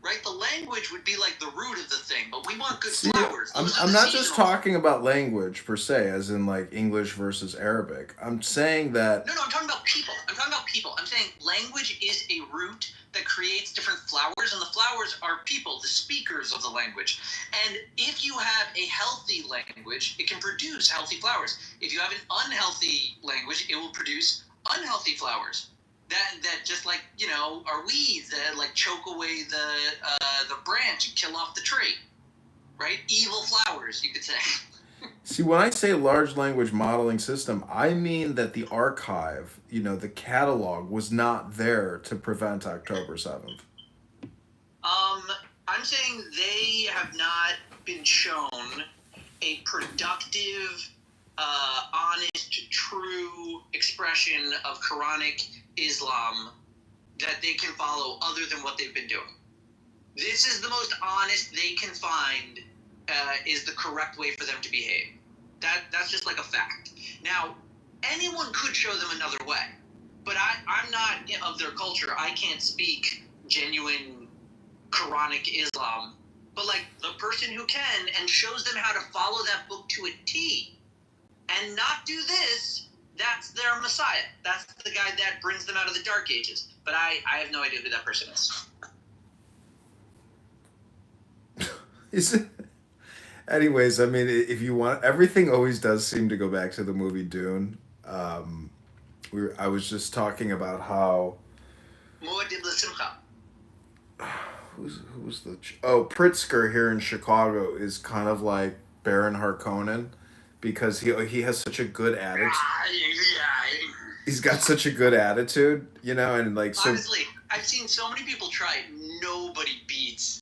Right, the language would be like the root of the thing, but we want good flowers. I'm not just talking about language per se, as in like English versus Arabic. I'm saying that. No, I'm talking about people. I'm saying language is a root that creates different flowers, and the flowers are people, the speakers of the language. And if you have a healthy language, it can produce healthy flowers. If you have an unhealthy language, it will produce unhealthy flowers. That just like, are weeds that like choke away the branch and kill off the tree, right? Evil flowers, you could say. See, when I say large language modeling system, I mean that the archive, the catalog was not there to prevent October 7th. I'm saying they have not been shown a productive, honest, true expression of Quranic Islam that they can follow other than what they've been doing. This is the most honest they can find is the correct way for them to behave. That's just like a fact. Now, anyone could show them another way, but I'm not of their culture. I can't speak genuine Quranic Islam, but like the person who can and shows them how to follow that book to a T and not do this, that's their Messiah. That's the guy that brings them out of the Dark Ages. But I have no idea who that person is. Is it? Anyways, I mean, if you want, everything always does seem to go back to the movie Dune. I was just talking about how Moedim L'Simcha. who's the Pritzker here in Chicago is kind of like Baron Harkonnen because he has such a good attitude. He's got such a good attitude, you know, and like so. Honestly, I've seen so many people try it. Nobody beats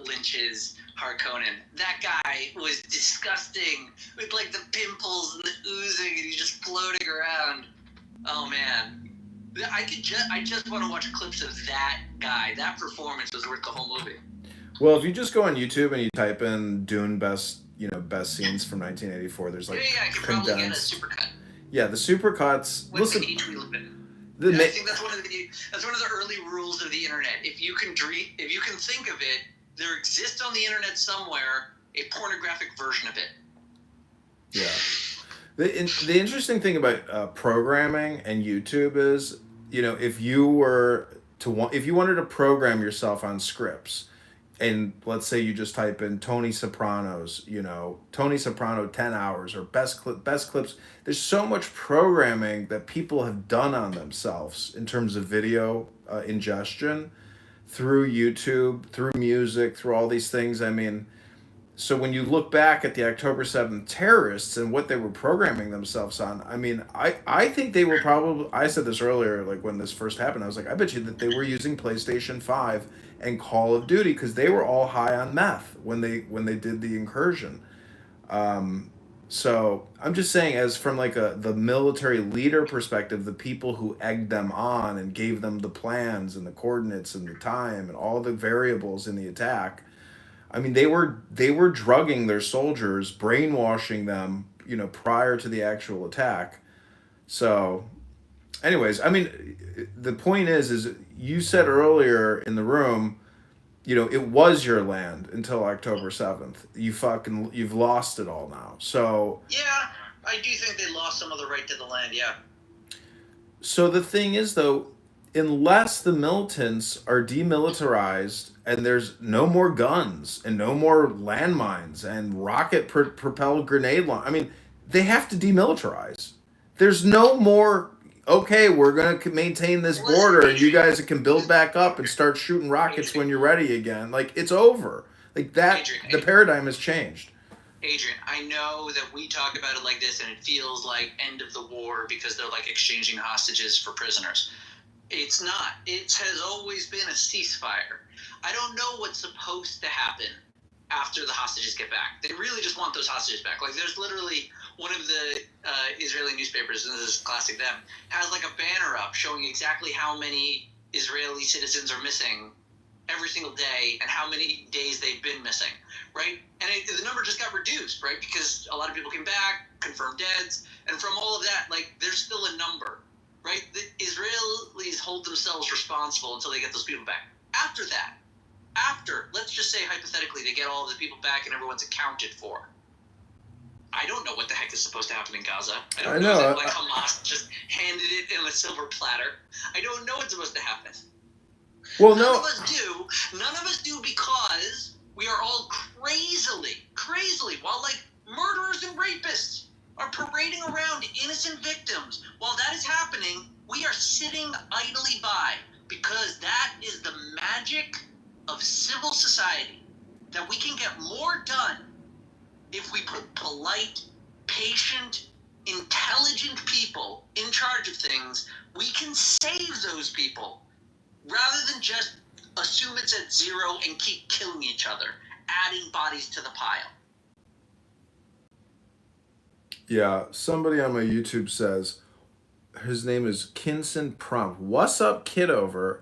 Lynch's Harkonnen. That guy was disgusting with like the pimples and the oozing, and he's just floating around. Oh man, I just want to watch clips of that guy. That performance was worth the whole movie. Well, if you just go on YouTube and you type in Dune best scenes from 1984, there's like I could probably get a supercut. Yeah, the supercuts. What page we live in? I think that's one of the early rules of the internet. If you can think of it, there exists on the internet somewhere a pornographic version of it. Yeah. The interesting thing about programming and YouTube is, if you wanted to program yourself on scripts, and let's say you just type in Tony Soprano's, Tony Soprano 10 hours or best clips. There's so much programming that people have done on themselves in terms of video ingestion through YouTube, through music, through all these things. I mean, so when you look back at the October 7th terrorists and what they were programming themselves on, I mean, I think they were probably, I said this earlier, like when this first happened, I was like, I bet you that they were using PlayStation 5 and Call of Duty because they were all high on meth when they did the incursion. So I'm just saying, as from like the military leader perspective, the people who egged them on and gave them the plans and the coordinates and the time and all the variables in the attack, I mean, they were drugging their soldiers, brainwashing them, prior to the actual attack. So, anyways, I mean, the point is you said earlier in the room, it was your land until October 7th. You've lost it all now. So yeah, I do think they lost some of the right to the land. Yeah. So the thing is, though, unless the militants are demilitarized and there's no more guns and no more landmines and rocket propelled grenade launch, I mean, they have to demilitarize. There's no more. Okay, we're going to maintain this border and you guys can build back up and start shooting rockets when you're ready again. Like, it's over. Like that, the paradigm has changed. Adrian, I know that we talk about it like this and it feels like end of the war because they're like exchanging hostages for prisoners. It's not. It has always been a ceasefire. I don't know what's supposed to happen after the hostages get back. They really just want those hostages back. Like, there's literally one of the Israeli newspapers, and this is classic them, has like a banner up showing exactly how many Israeli citizens are missing every single day and how many days they've been missing, right? And the number just got reduced, right? Because a lot of people came back, confirmed deaths, and from all of that, like, there's still a number, right? The Israelis hold themselves responsible until they get those people back. After that, let's just say hypothetically they get all the people back and everyone's accounted for. I don't know what the heck is supposed to happen in Gaza. I don't know that, like, Hamas just handed it in a silver platter. I don't know what's supposed to happen. Well, None of us do because we are all crazily, while like murderers and rapists are parading around innocent victims. While that is happening, we are sitting idly by because that is the magic of civil society, that we can get more done if we put polite, patient, intelligent people in charge of things. We can save those people rather than just assume it's at zero and keep killing each other, adding bodies to the pile. Yeah, somebody on my YouTube says, his name is Kinson Prump. What's up, Kitover?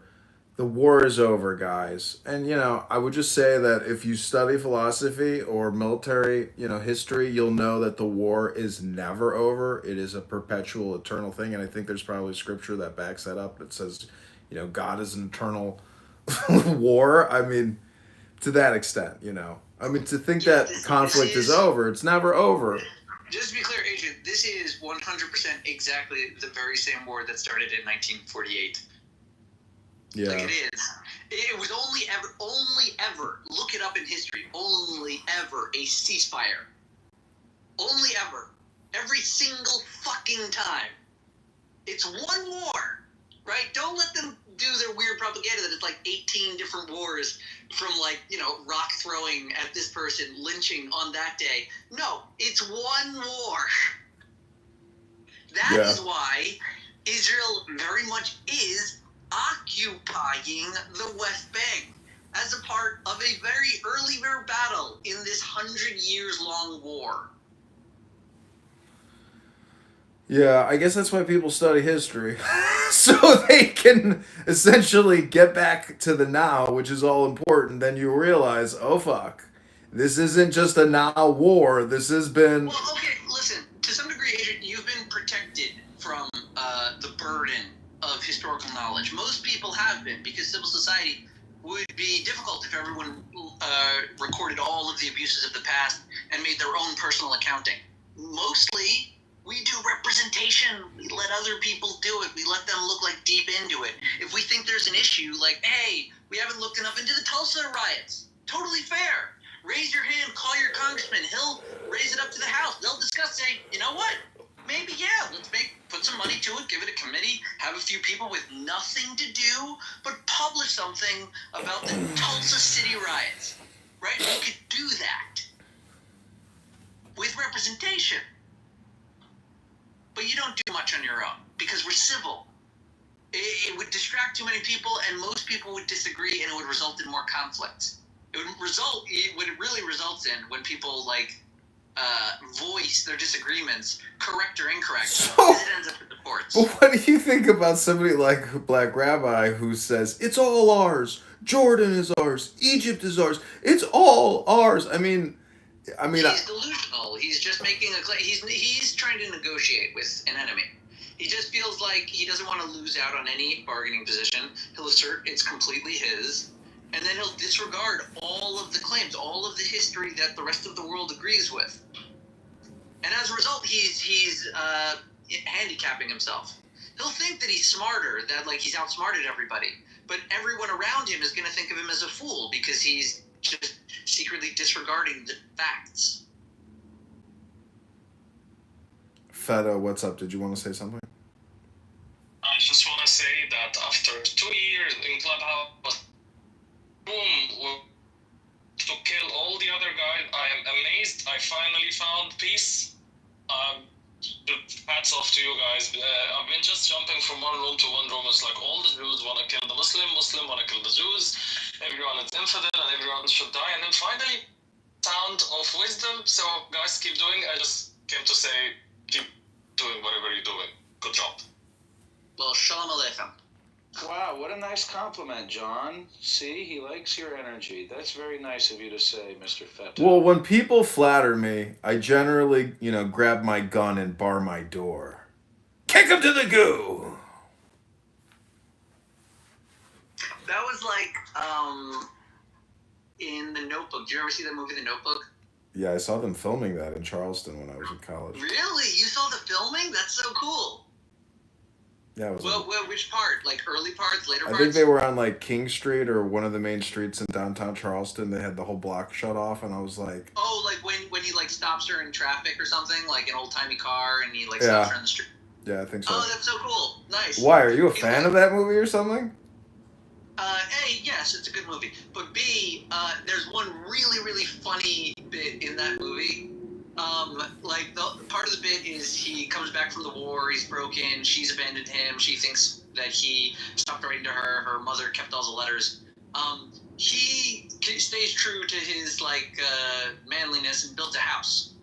The war is over, guys. And, I would just say that if you study philosophy or military, history, you'll know that the war is never over. It is a perpetual, eternal thing. And I think there's probably scripture that backs that up. That says, God is an eternal war. I mean, to that extent, I mean, to think that conflict is over, it's never over. Just to be clear, Adrian, this is 100% exactly the very same war that started in 1948. Yeah. Like, it is. It was only ever, look it up in history, only ever a ceasefire. Only ever. Every single fucking time. It's one war, right? Don't let them do their weird propaganda that it's like 18 different wars from like, rock throwing at this person, lynching on that day. No, it's one war. That is why Israel very much is occupying the West Bank as a part of a very earlier battle in this 100 years long war. Yeah, I guess that's why people study history. So they can essentially get back to the now, which is all important. Then you realize, oh fuck, this isn't just a now war. This has been... Well, okay, listen, to some degree, Adrian, you've been protected from the burden of historical knowledge. Most people have been, because civil society would be difficult if everyone recorded all of the abuses of the past and made their own personal accounting. Mostly, we do representation. We let other people do it. We let them look like deep into it. If we think there's an issue, like, hey, we haven't looked enough into the Tulsa riots. Totally fair. Raise your hand, call your congressman. He'll raise it up to the House. They'll discuss, say, you know what? Maybe, yeah, let's put some money to it, give it a committee, have a few people with nothing to do, but publish something about the Tulsa City riots, right? We could do that with representation. But you don't do much on your own, because we're civil. It would distract too many people, and most people would disagree, and it would result in more conflict. What it really results in when people, voice their disagreements, correct or incorrect, So, it ends up in the courts. but what do you think about somebody like Black Rabbi who says, it's all ours, Jordan is ours, Egypt is ours, it's all ours? I mean, he's delusional. He's just making he's trying to negotiate with an enemy. He just feels like he doesn't want to lose out on any bargaining position. He'll assert it's completely his, and then he'll disregard all of the claims, all of the history that the rest of the world agrees with. And as a result, he's handicapping himself. He'll think that he's smarter, that he's outsmarted everybody, but everyone around him is going to think of him as a fool because he's just secretly disregarding the facts. Feta, what's up? Did you want to say something? I just want to say that after 2 years in Clubhouse, to kill all the other guys, I am amazed. I finally found peace. Hats off to you guys. I've been just jumping from one room to one room. It's like all the Jews want to kill the Muslim want to kill the Jews, everyone is infidel, and everyone should die. And then finally, sound of wisdom. So guys, keep doing. I just came to say, keep doing whatever you're doing. Good job. Well, shalom aleichem. Wow, what a nice compliment, John. See, he likes your energy. That's very nice of you to say, Mr. Feta. Well, when people flatter me, I generally, grab my gun and bar my door. Kick him to the goo! That was in The Notebook. Did you ever see that movie, The Notebook? Yeah, I saw them filming that in Charleston when I was in college. Really? You saw the filming? That's so cool. Yeah, it was. Well, which part? Early parts, later parts? I think they were on King Street or one of the main streets in downtown Charleston. They had the whole block shut off, and I was like, oh, when he stops her in traffic or something, an old timey car, and he stops her in the street. Yeah, I think so. Oh, that's so cool. Nice. Why? Are you a fan of that movie or something? A, yes, it's a good movie. But B, there's one really, really funny bit in that movie. The part of the bit is he comes back from the war, he's broken, she's abandoned him, she thinks that he stopped writing to her, her mother kept all the letters. He stays true to his, manliness and builds a house.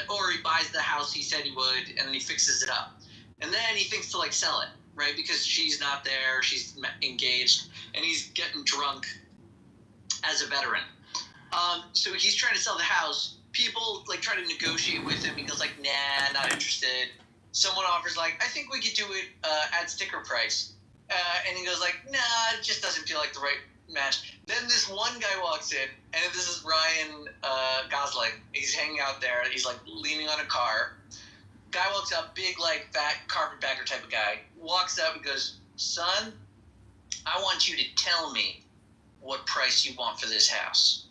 Or he buys the house he said he would, and then he fixes it up. And then he thinks to, sell it, right? Because she's not there, she's engaged, and he's getting drunk as a veteran. So he's trying to sell the house. People try to negotiate with him. He goes nah, not interested. Someone offers I think we could do it at sticker price. And he goes nah, it just doesn't feel like the right match. Then this one guy walks in, and this is Ryan Gosling. He's hanging out there. He's leaning on a car. Guy walks up, big fat carpetbagger type of guy. Walks up and goes, son, I want you to tell me what price you want for this house.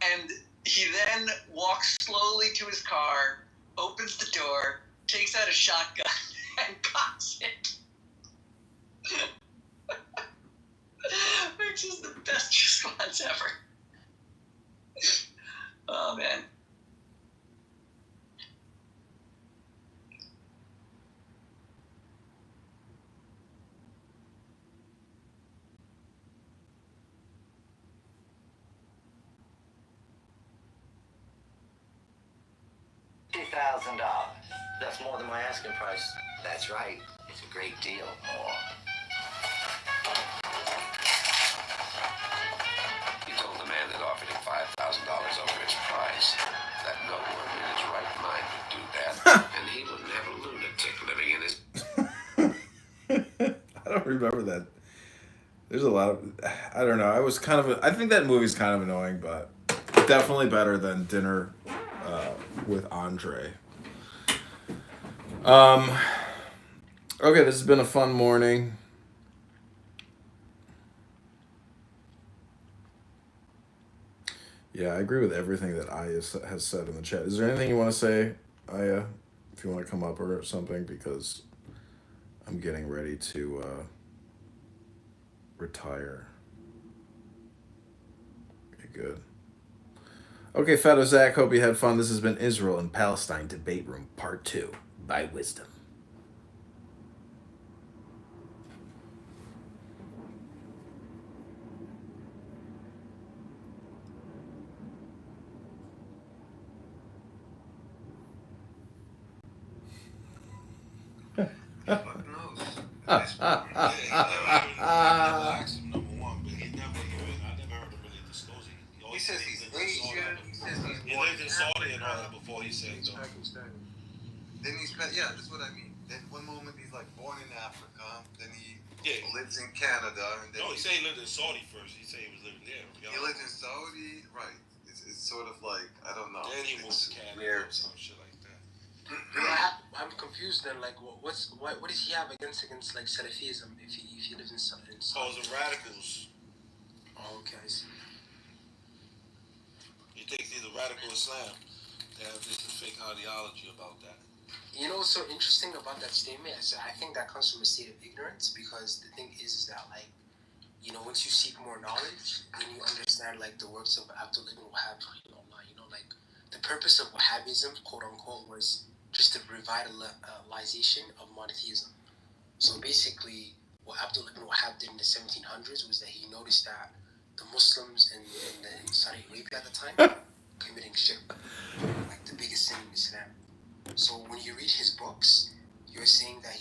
And he then walks slowly to his car, opens the door, takes out a shotgun, and cocks it. Which is the best response ever. Oh, man. $50,000. That's more than my asking price. That's right. It's a great deal. More. He told the man that offered him $5,000 over his price that no one in his right mind would do that, and he wouldn't have a lunatic living in his. I don't remember that. There's a lot of, I don't know. I think that movie's kind of annoying, but definitely better than Dinner with Andre. Okay, this has been a fun morning. Yeah, I agree with everything that Aya has said in the chat. Is there anything you want to say, Aya? If you want to come up or something, because I'm getting ready to retire. Okay, good. Okay, Fado Zach, hope you had fun. This has been Israel and Palestine Debate Room, Part 2, by Wisdom. Fuck knows. Yeah, he never asked him, number one, but I never heard him really disclose it. He says he's Asian. He says he's He lived in Saudi and all that before he said though. Then he spent, yeah, that's what I mean. Then one moment he's like born in Africa, then he lives in Canada, and then No, he said he lived in Saudi first. He said he was living there. he lived in Saudi, right? It's sort of like, I don't know. Then he moved to Canada or some shit like that. I'm confused then. Like, what does he have against like Salafism if he lives in Saudi? Oh, the radicals. Oh, okay, I see. He thinks he's a radical Islam. They have this fake ideology about that. You know what's so interesting about that statement? I think that comes from a state of ignorance, because the thing is that, like, you know, once you seek more knowledge, then you understand, like, the works of Abdul Ibn Wahhab, you know, like, the purpose of Wahhabism, quote unquote, was just the revitalization of monotheism. So basically, what Abdul Ibn Wahhab did in the 1700s was that he noticed that the Muslims in Saudi Arabia at the time committing shirk, like the biggest sin in Islam. So when you read his books, you're saying that